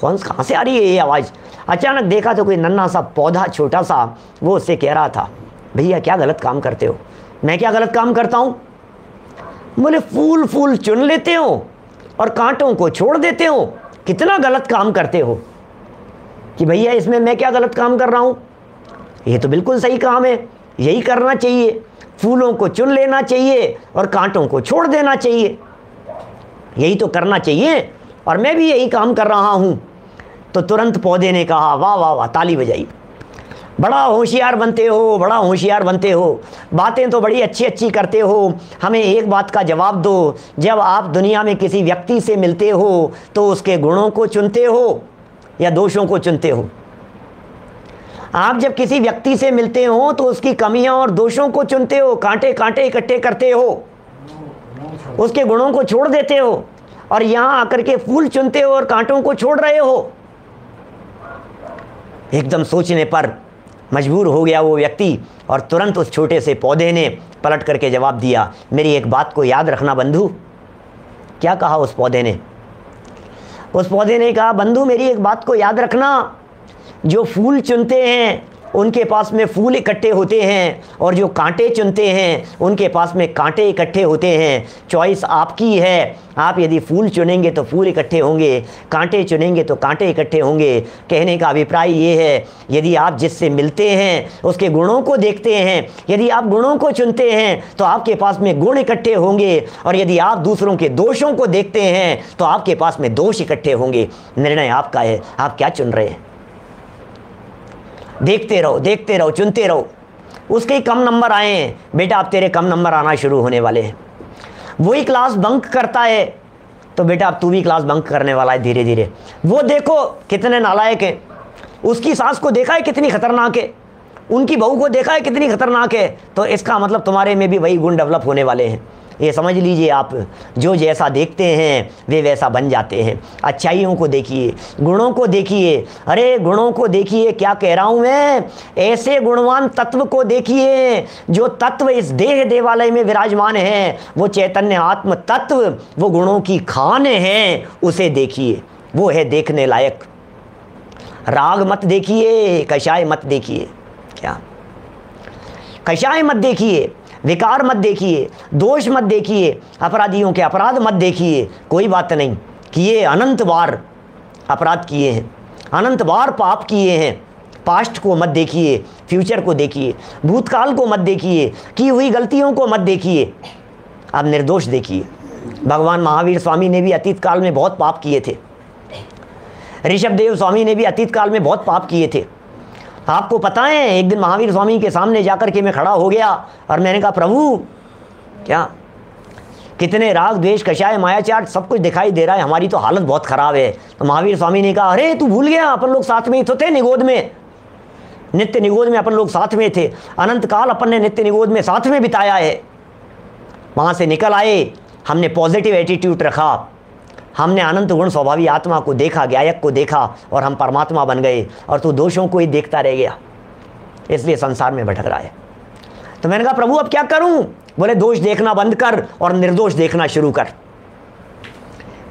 Speaker 1: कहाँ से आ रही है ये आवाज़? अचानक देखा तो कोई नन्हा सा पौधा छोटा सा वो उससे कह रहा था, भैया क्या गलत काम करते हो? मैं क्या गलत काम करता हूँ? बोले फूल फूल चुन लेते हो और कांटों को छोड़ देते हो, कितना गलत काम करते हो। कि भैया इसमें मैं क्या गलत काम कर रहा हूँ? ये तो बिल्कुल सही काम है, यही करना चाहिए, फूलों को चुन लेना चाहिए और कांटों को छोड़ देना चाहिए, यही तो करना चाहिए और मैं भी यही काम कर रहा हूँ। तो तुरंत पौधे ने कहा, वाह वाह वाह, ताली बजाई, बड़ा होशियार बनते हो, बड़ा होशियार बनते हो, बातें तो बड़ी अच्छी अच्छी करते हो। हमें एक बात का जवाब दो, जब आप दुनिया में किसी व्यक्ति से मिलते हो तो उसके गुणों को चुनते हो या दोषों को चुनते हो? आप जब किसी व्यक्ति से मिलते हो तो उसकी कमियां और दोषों को चुनते हो, कांटे कांटे इकट्ठे करते हो, उसके गुणों को छोड़ देते हो, और यहां आकर के फूल चुनते हो और कांटों को छोड़ रहे हो। एकदम सोचने पर मजबूर हो गया वो व्यक्ति और तुरंत उस छोटे से पौधे ने पलट करके जवाब दिया, मेरी एक बात को याद रखना बंधु। क्या कहा उस पौधे ने? उस पौधे ने कहा, बंधु मेरी एक बात को याद रखना, जो फूल चुनते हैं उनके पास में फूल इकट्ठे होते हैं और जो कांटे चुनते हैं उनके पास में कांटे इकट्ठे होते हैं। चॉइस आपकी है, आप यदि फूल चुनेंगे तो फूल इकट्ठे होंगे, कांटे चुनेंगे तो कांटे इकट्ठे होंगे। कहने का अभिप्राय ये है, यदि आप जिससे मिलते हैं उसके गुणों को देखते हैं, यदि आप गुणों को चुनते हैं तो आपके पास में गुण इकट्ठे होंगे, और यदि आप दूसरों के दोषों को देखते हैं तो आपके पास में दोष इकट्ठे होंगे। निर्णय आपका है, आप क्या चुन रहे हैं? देखते रहो, चुनते रहो। उसके ही कम नंबर आए हैं, बेटा अब तेरे कम नंबर आना शुरू होने वाले हैं। वही क्लास बंक करता है तो बेटा अब तू भी क्लास बंक करने वाला है धीरे धीरे। वो देखो कितने नालायक हैं, उसकी सास को देखा है कितनी खतरनाक है, उनकी बहू को देखा है कितनी खतरनाक है, तो इसका मतलब तुम्हारे में भी वही गुण डेवलप होने वाले हैं। ये समझ लीजिए आप, जो जैसा देखते हैं वे वैसा बन जाते हैं। अच्छाइयों को देखिए, गुणों को देखिए, अरे गुणों को देखिए, क्या कह रहा हूँ मैं, ऐसे गुणवान तत्व को देखिए जो तत्व इस देह देवालय में विराजमान है, वो चैतन्य आत्म तत्व, वो गुणों की खान है, उसे देखिए, वो है देखने लायक। राग मत देखिए, कषाय मत देखिए, क्या कषाय मत देखिए, विकार मत देखिए, दोष मत देखिए, अपराधियों के अपराध मत देखिए। कोई बात नहीं, किए अनंत बार अपराध किए हैं, अनंत बार पाप किए हैं। पास्ट को मत देखिए, फ्यूचर को देखिए, भूतकाल को मत देखिए, की हुई गलतियों को मत देखिए, आप निर्दोष देखिए। भगवान महावीर स्वामी ने भी अतीत काल में बहुत पाप किए थे, ऋषभदेव स्वामी ने भी अतीत काल में बहुत पाप किए थे। आपको पता है, एक दिन महावीर स्वामी के सामने जाकर के मैं खड़ा हो गया और मैंने कहा, प्रभु क्या कितने राग द्वेष कषाय मायाचार सब कुछ दिखाई दे रहा है, हमारी तो हालत बहुत ख़राब है। तो महावीर स्वामी ने कहा, अरे तू भूल गया, अपन लोग साथ में ही तो थे निगोद में, नित्य निगोद में अपन लोग साथ में थे, अनंत काल अपन ने नित्य निगोद में साथ में बिताया है। वहाँ से निकल आए, हमने पॉजिटिव एटीट्यूड रखा, हमने अनंत गुण स्वभावी आत्मा को देखा, ज्ञायक को देखा, और हम परमात्मा बन गए, और तू दोषों को ही देखता रह गया, इसलिए संसार में भटक रहा है। तो मैंने कहा, प्रभु अब क्या करूं? बोले, दोष देखना बंद कर और निर्दोष देखना शुरू कर।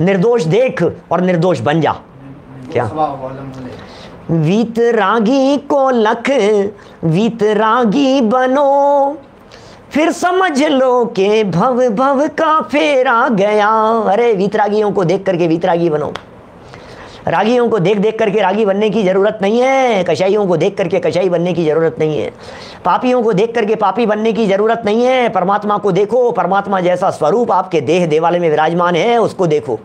Speaker 1: निर्दोष देख और निर्दोष बन जा। क्या वीतरागी को लख वीतरागी बनो, फिर समझ लो कि भव भव का फेरा गया। अरे वीतरागियों को देख करके वीतरागी बनो, रागियों को देख देख करके रागी बनने की ज़रूरत नहीं है, कषाइयों को देख करके कषाई बनने की ज़रूरत नहीं है, पापियों को देख करके पापी बनने की ज़रूरत नहीं है। परमात्मा को देखो, परमात्मा जैसा स्वरूप आपके देह देवालय में विराजमान है उसको देखो।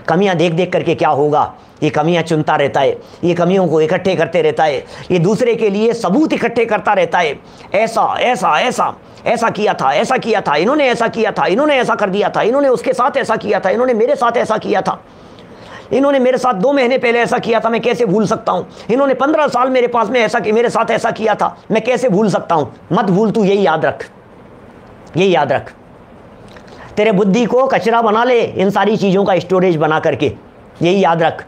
Speaker 1: कमियां देख देख करके क्या होगा? ये कमियां चुनता रहता है, ये कमियों को इकट्ठे करते रहता है, ये दूसरे के लिए सबूत इकट्ठे करता रहता है। ऐसा ऐसा ऐसा ऐसा किया था, ऐसा किया था, इन्होंने ऐसा किया था, इन्होंने ऐसा कर दिया था, इन्होंने उसके साथ ऐसा किया था, इन्होंने मेरे साथ ऐसा किया था, इन्होंने मेरे साथ 2 महीने पहले ऐसा किया था, मैं कैसे भूल सकता हूँ, इन्होंने 15 साल मेरे पास में ऐसा मेरे साथ ऐसा किया था, मैं कैसे भूल सकता हूँ। मत भूल, तू यही याद रख, यही याद रख। तेरे बुद्धि को कचरा बना ले इन सारी चीज़ों का स्टोरेज बना करके, यही याद रख।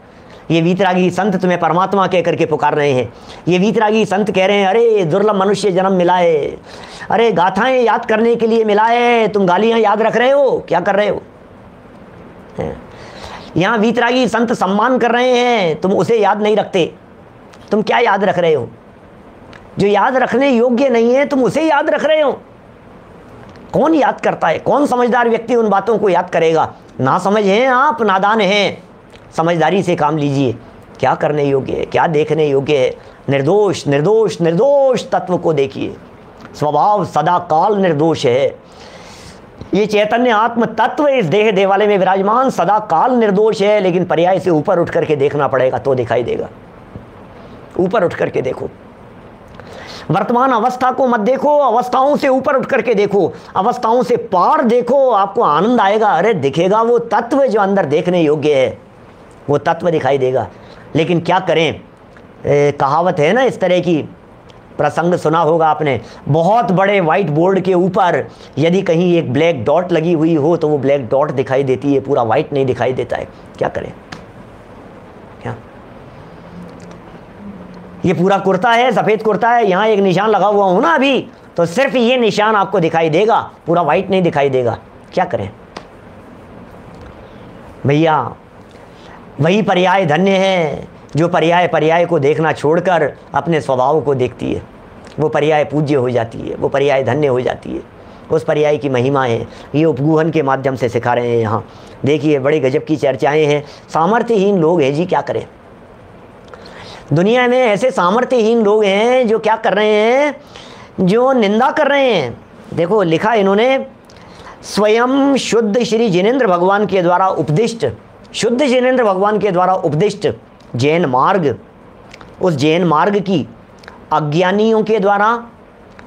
Speaker 1: ये वीतरागी संत तुम्हें परमात्मा कह करके पुकार रहे हैं। ये वीतरागी संत कह रहे हैं, अरे दुर्लभ मनुष्य जन्म मिला है, अरे गाथाएं याद करने के लिए मिला है, तुम गालियां याद रख रहे हो, क्या कर रहे हो? यहाँ वीतरागी संत सम्मान कर रहे हैं, तुम उसे याद नहीं रखते। तुम क्या याद रख रहे हो? जो याद रखने योग्य नहीं है तुम उसे याद रख रहे हो। कौन याद करता है? कौन समझदार व्यक्ति उन बातों को याद करेगा? ना समझ हैं आप, नादान हैं। समझदारी से काम लीजिए। क्या करने योग्य है, क्या देखने योग्य है? निर्दोष निर्दोष निर्दोष तत्व को देखिए। स्वभाव सदा काल निर्दोष है। ये चैतन्य आत्म तत्व इस देह देवालय में विराजमान सदा काल निर्दोष है, लेकिन पर्याय से ऊपर उठ करके देखना पड़ेगा तो दिखाई देगा। ऊपर उठ करके देखो, वर्तमान अवस्था को मत देखो, अवस्थाओं से ऊपर उठ करके देखो, अवस्थाओं से पार देखो, आपको आनंद आएगा। अरे दिखेगा वो तत्व जो अंदर देखने योग्य है, वो तत्व दिखाई देगा। लेकिन क्या करें? कहावत है ना इस तरह की, प्रसंग सुना होगा आपने, बहुत बड़े वाइट बोर्ड के ऊपर यदि कहीं एक ब्लैक डॉट लगी हुई हो तो वो ब्लैक डॉट दिखाई देती है, पूरा वाइट नहीं दिखाई देता है। क्या करें? क्या ये पूरा कुर्ता है, सफ़ेद कुर्ता है, यहाँ एक निशान लगा हुआ हो ना अभी, तो सिर्फ ये निशान आपको दिखाई देगा, पूरा वाइट नहीं दिखाई देगा। क्या करें भैया? वही पर्याय धन्य है जो पर्याय को देखना छोड़कर अपने स्वभाव को देखती है। वो पर्याय पूज्य हो जाती है, वो पर्याय धन्य हो जाती है। उस पर्याय की महिमा है, ये उपगूहन के माध्यम से सिखा रहे हैं। यहाँ देखिए बड़े गजब की चर्चाएं हैं। सामर्थ्यहीन लोग हैं जी, क्या करें? दुनिया में ऐसे सामर्थ्यहीन लोग हैं जो क्या कर रहे हैं, जो निंदा कर रहे हैं। देखो लिखा इन्होंने, स्वयं शुद्ध श्री जिनेंद्र भगवान के द्वारा उपदिष्ट, शुद्ध जिनेंद्र भगवान के द्वारा उपदिष्ट जैन मार्ग, उस जैन मार्ग की अज्ञानियों के द्वारा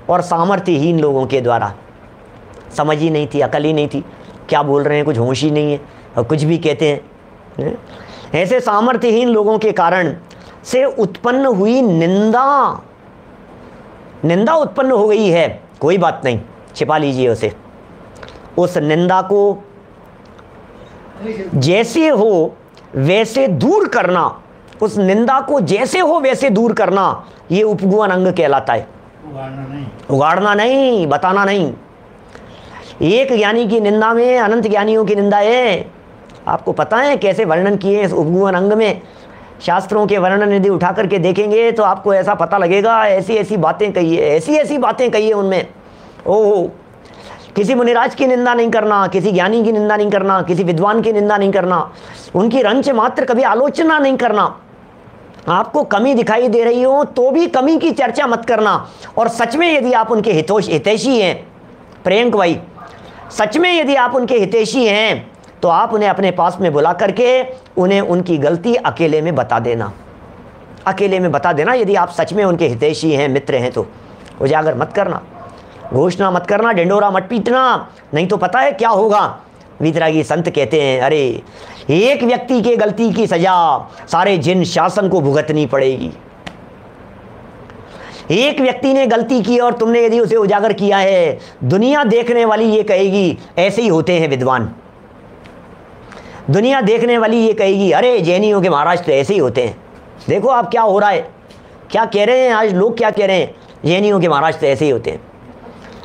Speaker 1: और सामर्थ्यहीन लोगों के द्वारा समझ ही नहीं थी, अकल ही नहीं थी, क्या बोल रहे हैं, कुछ होश ही नहीं है और कुछ भी कहते हैं। ऐसे सामर्थ्यहीन लोगों के कारण से उत्पन्न हुई निंदा उत्पन्न हो गई है। कोई बात नहीं, छिपा लीजिए उसे। उस निंदा को जैसे हो वैसे दूर करना, उस निंदा को जैसे हो वैसे दूर करना, ये उपगुहन अंग कहलाता है। उगाड़ना नहीं, बताना नहीं। एक ज्ञानी की निंदा में अनंत ज्ञानियों की निंदा है। आपको पता है कैसे वर्णन किए इस उपगुहन अंग में? शास्त्रों के वर्णन यदि उठा करके देखेंगे तो आपको ऐसा पता लगेगा, ऐसी ऐसी बातें कही है, ऐसी ऐसी बातें कही है उनमें। ओहो, किसी मुनिराज की निंदा नहीं करना, किसी ज्ञानी की निंदा नहीं करना, किसी विद्वान की निंदा नहीं करना, उनकी रंच मात्र कभी आलोचना नहीं करना। आपको कमी दिखाई दे रही हो तो भी कमी की चर्चा मत करना। और सच में यदि आप उनके हितैषी हैं, प्रियंक भाई, सच में यदि आप उनके हितैषी हैं तो आप उन्हें अपने पास में बुला करके उन्हें उनकी गलती अकेले में बता देना। अकेले में बता देना यदि आप सच में उनके हितैषी हैं, मित्र हैं तो। उजागर मत करना, घोषणा मत करना, ढिंडोरा मत पीटना, नहीं तो पता है क्या होगा। वीतरागी संत कहते हैं, अरे एक व्यक्ति के गलती की सजा सारे जिन शासन को भुगतनी पड़ेगी। एक व्यक्ति ने गलती की और तुमने यदि उसे उजागर किया है, दुनिया देखने वाली ये कहेगी ऐसे ही होते हैं विद्वान। दुनिया देखने वाली ये कहेगी अरे जैनियों के महाराज तो ऐसे ही होते हैं। देखो आप क्या हो रहा है, क्या कह रहे हैं आज लोग, क्या कह रहे हैं, जैनियों के महाराज तो ऐसे ही होते हैं।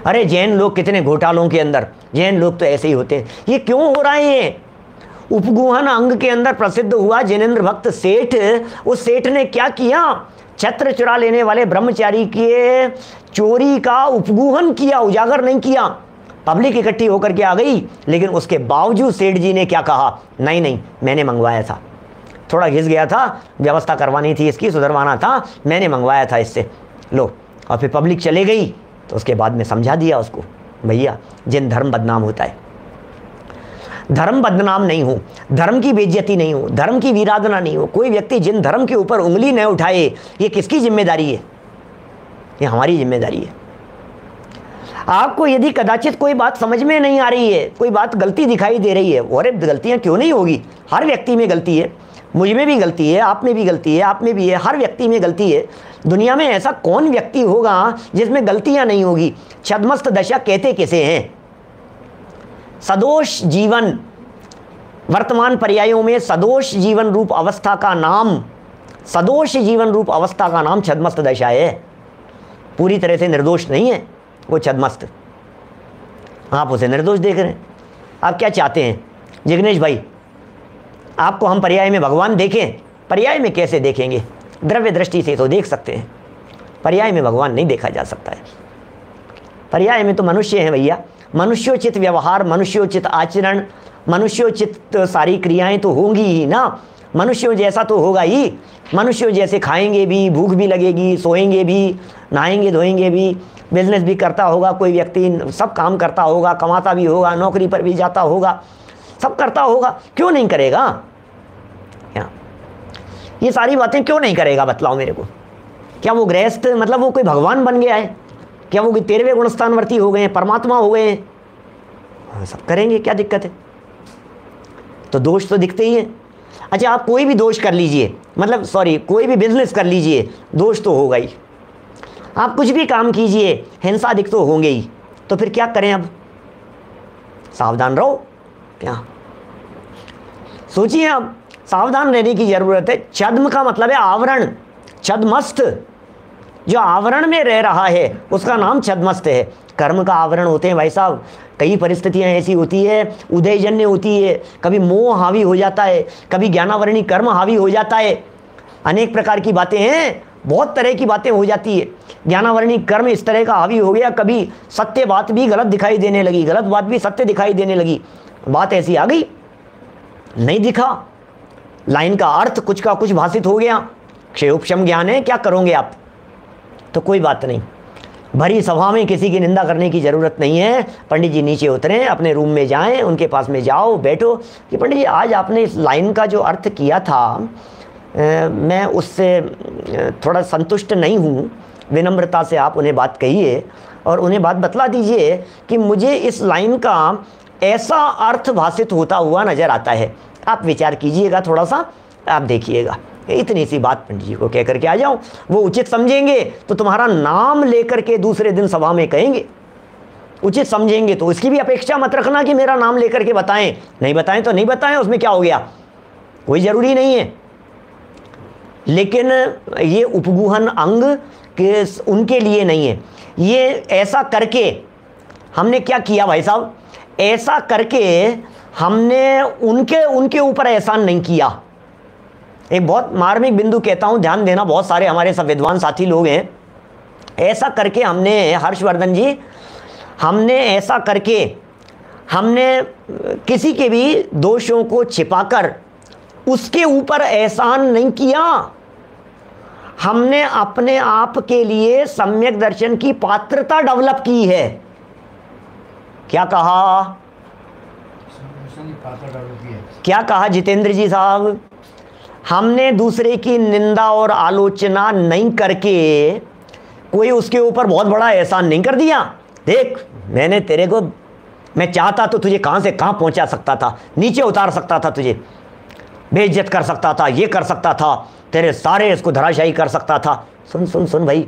Speaker 1: अरे जैन लोग कितने घोटालों के अंदर, जैन लोग तो ऐसे ही होते हैं। ये क्यों हो रहा है? ये उपगुहन अंग के अंदर प्रसिद्ध हुआ जिनेंद्र भक्त सेठ। उस सेठ ने क्या किया? छत्र चुरा लेने वाले ब्रह्मचारी के चोरी का उपगुहन किया, उजागर नहीं किया। पब्लिक इकट्ठी होकर के आ गई, लेकिन उसके बावजूद सेठ जी ने क्या कहा? नहीं नहीं, मैंने मंगवाया था, थोड़ा घिस गया था, व्यवस्था करवानी थी, इसकी सुधरवाना था, मैंने मंगवाया था इससे, लो। और फिर पब्लिक चले गई तो उसके बाद में समझा दिया उसको, भैया जिन धर्म बदनाम होता है, धर्म बदनाम नहीं हो, धर्म की बेइज्जती नहीं हो, धर्म की विराधना नहीं हो, कोई व्यक्ति जिन धर्म के ऊपर उंगली न उठाए, ये किसकी जिम्मेदारी है? ये हमारी जिम्मेदारी है। आपको यदि कदाचित कोई बात समझ में नहीं आ रही है, कोई बात गलती दिखाई दे रही है, अरे गलतियां क्यों नहीं होगी? हर व्यक्ति में गलती है, मुझ में भी गलती है, आप में भी गलती है, आप में भी है, हर व्यक्ति में गलती है। दुनिया में ऐसा कौन व्यक्ति होगा जिसमें गलतियां नहीं होगी? छद्मस्त दशा कहते किसे हैं? सदोष जीवन, वर्तमान पर्यायों में सदोष जीवन रूप अवस्था का नाम, सदोष जीवन रूप अवस्था का नाम छद्मस्त दशा है। पूरी तरह से निर्दोष नहीं है वो छद्मस्त, आप उसे निर्दोष देख रहे हैं। आप क्या चाहते हैं जिग्नेश भाई? आपको हम पर्याय में भगवान देखें, पर्याय में कैसे देखेंगे? द्रव्य दृष्टि से तो देख सकते हैं, पर्याय में भगवान नहीं देखा जा सकता है। पर्याय में तो मनुष्य हैं भैया, मनुष्योचित व्यवहार, मनुष्योचित आचरण, मनुष्योचित सारी क्रियाएं तो होंगी ही ना, मनुष्यों जैसा तो होगा ही। मनुष्यों जैसे खाएंगे भी, भूख भी लगेगी, सोएंगे भी, नहाएंगे धोएंगे भी, बिजनेस भी करता होगा कोई व्यक्ति, सब काम करता होगा, कमाता भी होगा, नौकरी पर भी जाता होगा, सब करता होगा, क्यों नहीं करेगा? ये सारी बातें क्यों नहीं करेगा बतलाओ मेरे को? क्या वो गृहस्थ मतलब वो कोई भगवान बन गया है? क्या वो 13वें गुणस्थानवर्ती हो गए हैं, परमात्मा हो गए हैं? सब करेंगे, क्या दिक्कत है? तो दोष तो दिखते ही हैं। अच्छा, आप कोई भी दोष कर लीजिए, मतलब सॉरी कोई भी बिजनेस कर लीजिए, दोष तो होगा ही। आप कुछ भी काम कीजिए, हिंसा दिख तो होंगे ही। तो फिर क्या करें? अब सावधान रहो। क्या सोचिए, अब सावधान रहने की जरूरत है। छद्म का मतलब है आवरण, छद्मस्त, जो आवरण में रह रहा है उसका नाम छद्मस्त है। कर्म का आवरण होते हैं भाई साहब, कई परिस्थितियां ऐसी होती है, उदयजन्य होती है, कभी मोह हावी हो जाता है, कभी ज्ञानावरणी कर्म हावी हो जाता है, अनेक प्रकार की बातें हैं, बहुत तरह की बातें हो जाती है। ज्ञानावरणी कर्म इस तरह का हावी हो गया, कभी सत्य बात भी गलत दिखाई देने लगी, गलत बात भी सत्य दिखाई देने लगी, बात ऐसी आ गई, नहीं दिखा, लाइन का अर्थ कुछ का कुछ भाषित हो गया, क्षेयोपशम ज्ञान है, क्या करोगे आप? तो कोई बात नहीं, भरी सभा में किसी की निंदा करने की ज़रूरत नहीं है। पंडित जी नीचे उतरें, अपने रूम में जाएं, उनके पास में जाओ, बैठो कि पंडित जी आज आपने इस लाइन का जो अर्थ किया था मैं उससे थोड़ा संतुष्ट नहीं हूँ। विनम्रता से आप उन्हें बात कहिए और उन्हें बात बतला दीजिए कि मुझे इस लाइन का ऐसा अर्थ भाषित होता हुआ नज़र आता है, आप विचार कीजिएगा, थोड़ा सा आप देखिएगा। इतनी सी बात पंडित जी को कह करके आ जाओ, वो उचित समझेंगे तो तुम्हारा नाम लेकर के दूसरे दिन सभा में कहेंगे, उचित समझेंगे तो। इसकी भी अपेक्षा मत रखना कि मेरा नाम लेकर के बताएं, नहीं बताएं तो नहीं बताएं, उसमें क्या हो गया, कोई ज़रूरी नहीं है। लेकिन ये उपगुहन अंग के उनके लिए नहीं है। ये ऐसा करके हमने क्या किया भाई साहब, ऐसा करके हमने उनके ऊपर एहसान नहीं किया। एक बहुत मार्मिक बिंदु कहता हूं, ध्यान देना, बहुत सारे हमारे सब विद्वान साथी लोग हैं। ऐसा करके हमने, हर्षवर्धन जी, हमने ऐसा करके हमने किसी के भी दोषों को छिपाकर उसके ऊपर एहसान नहीं किया। हमने अपने आप के लिए सम्यक दर्शन की पात्रता डेवलप की है। क्या कहा? क्या कहा जितेंद्र जी साहब? हमने दूसरे की निंदा और आलोचना नहीं करके कोई उसके ऊपर बहुत बड़ा एहसान नहीं कर दिया। देख, मैंने तेरे को, मैं चाहता तो तुझे कहां से कहां पहुंचा सकता था, नीचे उतार सकता था, तुझे बेइज्जत कर सकता था, ये कर सकता था, तेरे सारे इसको धराशायी कर सकता था। सुन सुन सुन भाई,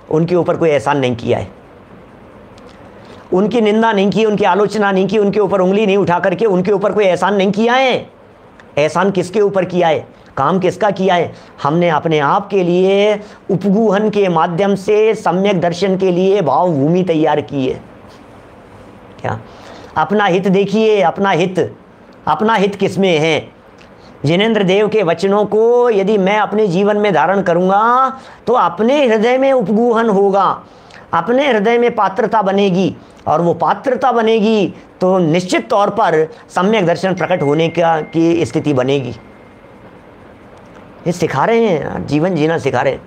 Speaker 1: उनके ऊपर कोई एहसान नहीं किया है, उनकी निंदा नहीं की, उनकी आलोचना नहीं की, उनके ऊपर उंगली नहीं उठा करके उनके ऊपर कोई एहसान नहीं किया है। एहसान किसके ऊपर किया है, काम किसका किया है? हमने अपने आप के लिए उपगुहन के माध्यम से सम्यक दर्शन के लिए भाव भूमि तैयार की है। क्या? अपना हित देखिए, अपना हित किसमें है? जिनेंद्र देव के वचनों को यदि मैं अपने जीवन में धारण करूंगा तो अपने हृदय में उपगुहन होगा, अपने हृदय में पात्रता बनेगी, और वो पात्रता बनेगी तो निश्चित तौर पर सम्यक दर्शन प्रकट होने की स्थिति बनेगी। ये सिखा रहे हैं, जीवन जीना सिखा रहे हैं।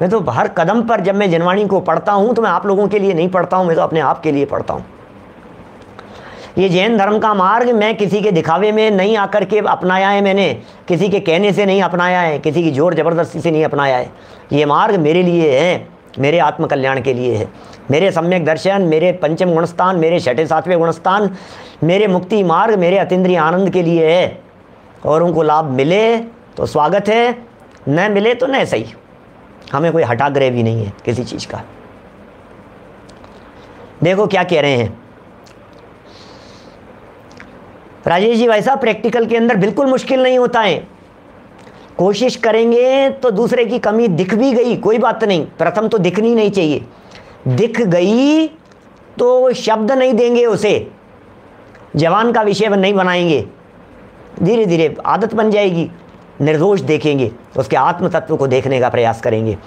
Speaker 1: मैं तो हर कदम पर जब मैं जनवाणी को पढ़ता हूँ तो मैं आप लोगों के लिए नहीं पढ़ता हूँ, मैं तो अपने आप के लिए पढ़ता हूँ। ये जैन धर्म का मार्ग मैं किसी के दिखावे में नहीं आकर के अपनाया है, मैंने किसी के कहने से नहीं अपनाया है, किसी की जोर ज़बरदस्ती से नहीं अपनाया है। ये मार्ग मेरे लिए है, मेरे आत्मकल्याण के लिए है। मेरे सम्यक दर्शन, मेरे पंचम गुणस्थान, मेरे छठे सातवें गुणस्थान, मेरे मुक्ति मार्ग, मेरे अतीन्द्रिय आनंद के लिए है। और उनको लाभ मिले तो स्वागत है, न मिले तो न सही। हमें कोई हठाग्रह भी नहीं है किसी चीज़ का। देखो क्या कह रहे हैं राजेश जी भाई साहब, प्रैक्टिकल के अंदर बिल्कुल मुश्किल नहीं होता है। कोशिश करेंगे तो दूसरे की कमी दिख भी गई कोई बात नहीं, प्रथम तो दिखनी नहीं चाहिए। दिख गई तो शब्द नहीं देंगे, उसे जवान का विषय नहीं बनाएंगे, धीरे धीरे आदत बन जाएगी, निर्दोष देखेंगे, उसके आत्म तत्व को देखने का प्रयास करेंगे।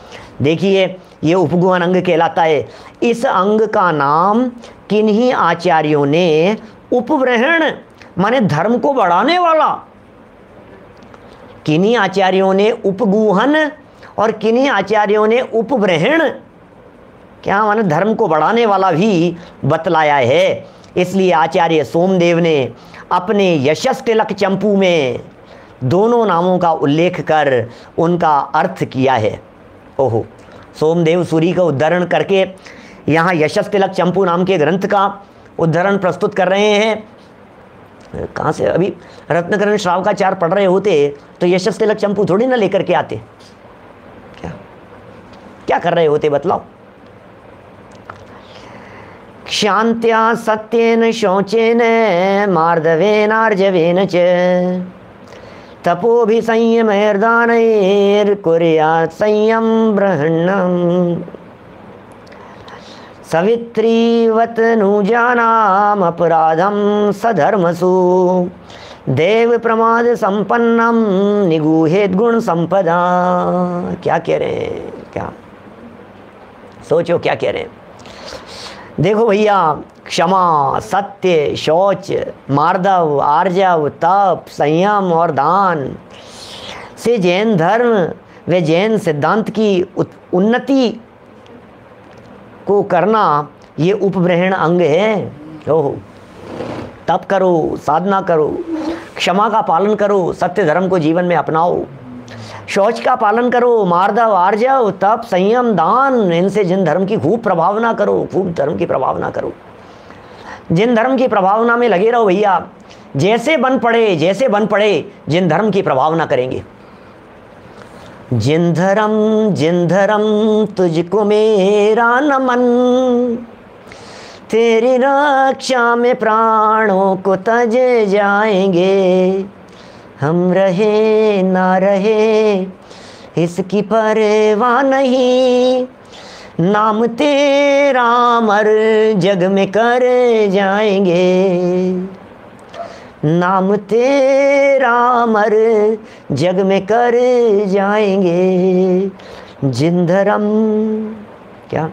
Speaker 1: देखिए ये उपगुहन अंग कहलाता है। इस अंग का नाम किन्हीं आचार्यों ने उपब्रहण माने धर्म को बढ़ाने वाला, किन्हीं आचार्यों ने उपगुहन और किन्हीं आचार्यों ने उपब्रहण, क्या माने धर्म को बढ़ाने वाला भी बतलाया है। इसलिए आचार्य सोमदेव ने अपने यशस तिलक चंपू में दोनों नामों का उल्लेख कर उनका अर्थ किया है। ओहो, सोमदेव सूरी का उद्धरण करके यहाँ यशस तिलक चंपू नाम के ग्रंथ का उद्धरण प्रस्तुत कर रहे हैं। कहाँ से? अभी रत्नकरण श्रावकाचार्य पढ़ रहे होते तो यशस तिलक चंपू थोड़ी ना लेकर के आते। क्या क्या कर रहे होते बतलाओ? क्षान्त्या सत्येन शौचेन मार्दवेनार्जवेन च तपोभिसंयमैर्दानैर्कुर्यात् संयमब्रह्मण्यम् सवित्रीवत नुजानाम अपराधम सधर्मसु देव प्रमाद संपन्नम निगूहेत गुण संपदा। क्या कह रहे हैं? क्या सोचो क्या कह रहे हैं? देखो भैया, क्षमा, सत्य, शौच, मार्दव, आर्जव, तप, संयम और दान से जैन धर्म व जैन सिद्धांत की उन्नति को करना ये उपब्रहण अंग है। ओहो, तप करो, साधना करो, क्षमा का पालन करो, सत्य धर्म को जीवन में अपनाओ, शौच का पालन करो, मार्दव, आर्जव, तप, संयम, दान, इनसे जिन धर्म की खूब प्रभावना करो, खूब धर्म की प्रभावना करो, जिन धर्म की प्रभावना में लगे रहो भैया। जैसे बन पड़े जिन धर्म की प्रभावना करेंगे। जिन धर्म तुझको मेरा नमन, तेरी रक्षा में प्राणों को तज जाएंगे। हम रहे ना रहे इसकी परवाह नहीं, नाम तेरा अमर जग में कर जाएंगे। नाम तेरा अमर जग में कर जाएंगे। जिन धर्म, क्या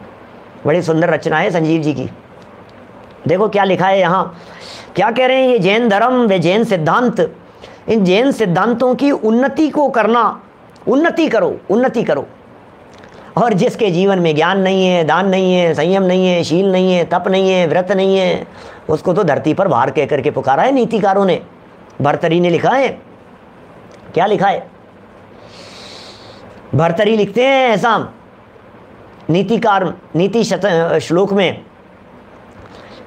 Speaker 1: बड़ी सुंदर रचना है संजीव जी की। देखो क्या लिखा है यहाँ, क्या कह रहे हैं? ये जैन धर्म व जैन सिद्धांत, इन जैन सिद्धांतों की उन्नति को करना, उन्नति करो। और जिसके जीवन में ज्ञान नहीं है, दान नहीं है, संयम नहीं है, शील नहीं है, तप नहीं है, व्रत नहीं है, उसको तो धरती पर भार कह करके पुकारा है नीतिकारों ने। भर्तरी ने लिखा है, क्या लिखा है? भर्तरी लिखते हैं ऐसा, नीतिकार नीति श्लोक में,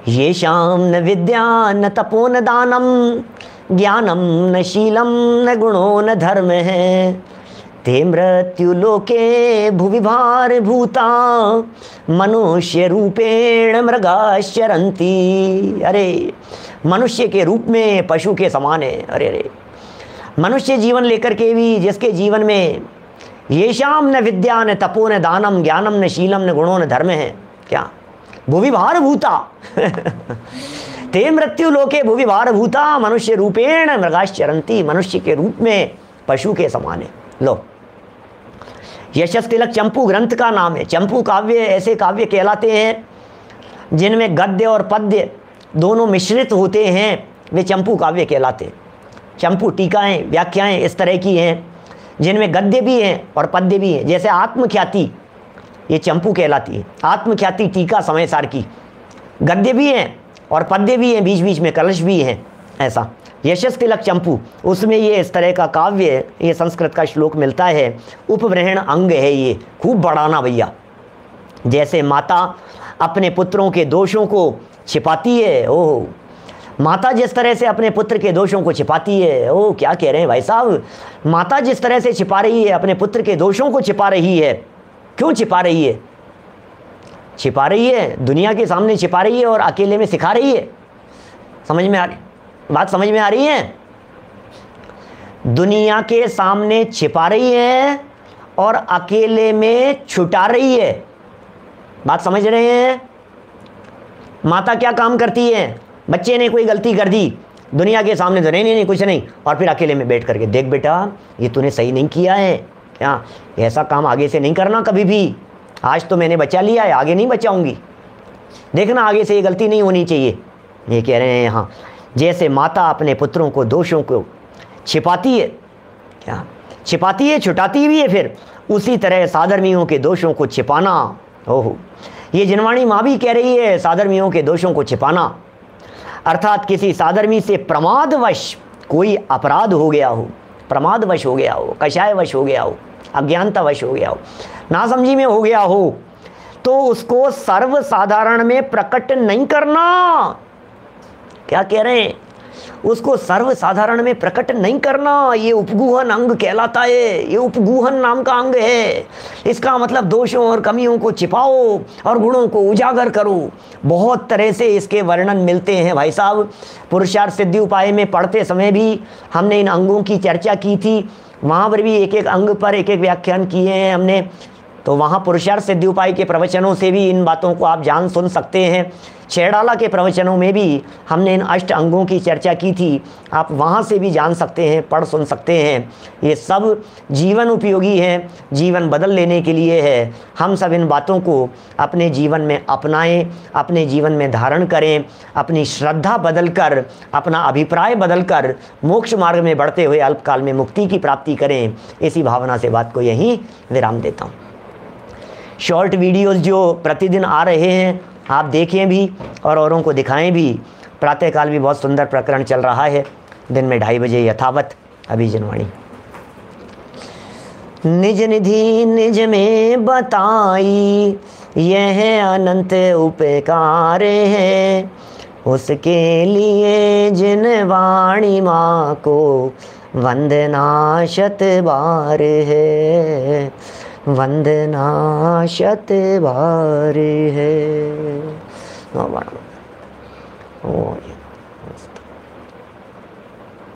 Speaker 1: ये शाम न विद्या न तपो न दानम, ज्ञानम न शीलम न गुणो न धर्म है, ते मृत्यु लोके भुवि भार भूता, मनुष्य रूपेण मृगाश्चरन्ति। अरे मनुष्य के रूप में पशु के समान है। अरे मनुष्य जीवन लेकर के भी जिसके जीवन में ये शाम न विद्या न तपो न दानम, ज्ञानम न शीलम न गुणो न धर्म है, क्या भुवि भार भूता ते मृत्यु लोके भुवि भार भूता, मनुष्य रूपेण मृगाश्चरन्ति, मनुष्य के रूप में पशु के समान है। लो, यशस तिलक चंपू ग्रंथ का नाम है। चंपू काव्य ऐसे काव्य कहलाते हैं जिनमें गद्य और पद्य दोनों मिश्रित होते हैं, वे चंपू काव्य कहलाते हैं। चंपू टीकाएं, व्याख्याएं इस तरह की हैं जिनमें गद्य भी हैं और पद्य भी हैं। जैसे आत्मख्याति, ये चंपू कहलाती है। आत्मख्याति टीका समय सार की, गद्य भी हैं और पद्य भी हैं, बीच बीच में कलश भी हैं। ऐसा यशस तिलक चंपू, उसमें ये इस तरह का काव्य, ये संस्कृत का श्लोक मिलता है। उपब्रहण अंग है ये, खूब बढ़ाना भैया। जैसे माता अपने पुत्रों के दोषों को छिपाती है, ओह माता जिस तरह से अपने पुत्र के दोषों को छिपाती है, ओह क्या कह रहे हैं भाई साहब, माता जिस तरह से छिपा रही है, अपने पुत्र के दोषों को छिपा रही है। क्यों छिपा रही है? छिपा रही है, दुनिया के सामने छिपा रही है और अकेले में सिखा रही है। समझ में आ रही बात? समझ में आ रही है? दुनिया के सामने छिपा रही है और अकेले में छुटा रही है। बात समझ रहे हैं? माता क्या काम करती है? बच्चे ने कोई गलती कर दी, दुनिया के सामने तो नहीं नहीं नहीं कुछ नहीं, और फिर अकेले में बैठ करके देख बेटा ये तूने सही नहीं किया है, क्या ऐसा काम आगे से नहीं करना कभी भी, आज तो मैंने बचा लिया है आगे नहीं बचाऊंगी, देखना आगे से ये गलती नहीं होनी चाहिए। ये कह रहे हैं यहाँ, जैसे माता अपने पुत्रों को दोषों को छिपाती है, क्या छिपाती है, छुटाती भी है, फिर उसी तरह साधर्मियों के दोषों को छिपाना। ओहो, ये जिनवाणी माँ भी कह रही है साधर्मियों के दोषों को छिपाना, अर्थात किसी साधर्मी से प्रमादवश कोई अपराध हो गया हो, प्रमादवश हो गया हो, कषायवश हो गया हो, अज्ञानतावश हो गया हो, नासमझी में हो गया हो, तो उसको सर्वसाधारण में प्रकट नहीं करना। क्या कह रहे हैं, उसको सर्वसाधारण में प्रकट नहीं करना, ये उपगूहन अंग कहलाता है, ये उपगूहन नाम का अंग है। इसका मतलब दोषों और कमियों को छिपाओ और गुणों को उजागर करो। बहुत तरह से इसके वर्णन मिलते हैं भाई साहब। पुरुषार्थ सिद्धि उपाय में पढ़ते समय भी हमने इन अंगों की चर्चा की थी, वहाँ पर भी एक एक अंग पर एक एक व्याख्यान किए हैं हमने, तो वहाँ पुरुषार्थ सिद्धि उपाय के प्रवचनों से भी इन बातों को आप जान सुन सकते हैं। छेड़ाला के प्रवचनों में भी हमने इन अष्ट अंगों की चर्चा की थी, आप वहाँ से भी जान सकते हैं, पढ़ सुन सकते हैं। ये सब जीवन उपयोगी हैं, जीवन बदल लेने के लिए है। हम सब इन बातों को अपने जीवन में अपनाएं, अपने जीवन में धारण करें, अपनी श्रद्धा बदल कर, अपना अभिप्राय बदल कर मोक्ष मार्ग में बढ़ते हुए अल्पकाल में मुक्ति की प्राप्ति करें। इसी भावना से बात को यहीं विराम देता हूँ। शॉर्ट वीडियोस जो प्रतिदिन आ रहे हैं आप देखें भी और औरों को दिखाएं भी। प्रातःकाल भी बहुत सुंदर प्रकरण चल रहा है, दिन में 2:30 बजे यथावत। अभी जनवाणी, निज निधि निज में बताई, यह अनंत उपकार है, उसके लिए जिन वाणी माँ को वंदना शत बार है, वंदना शत बार है।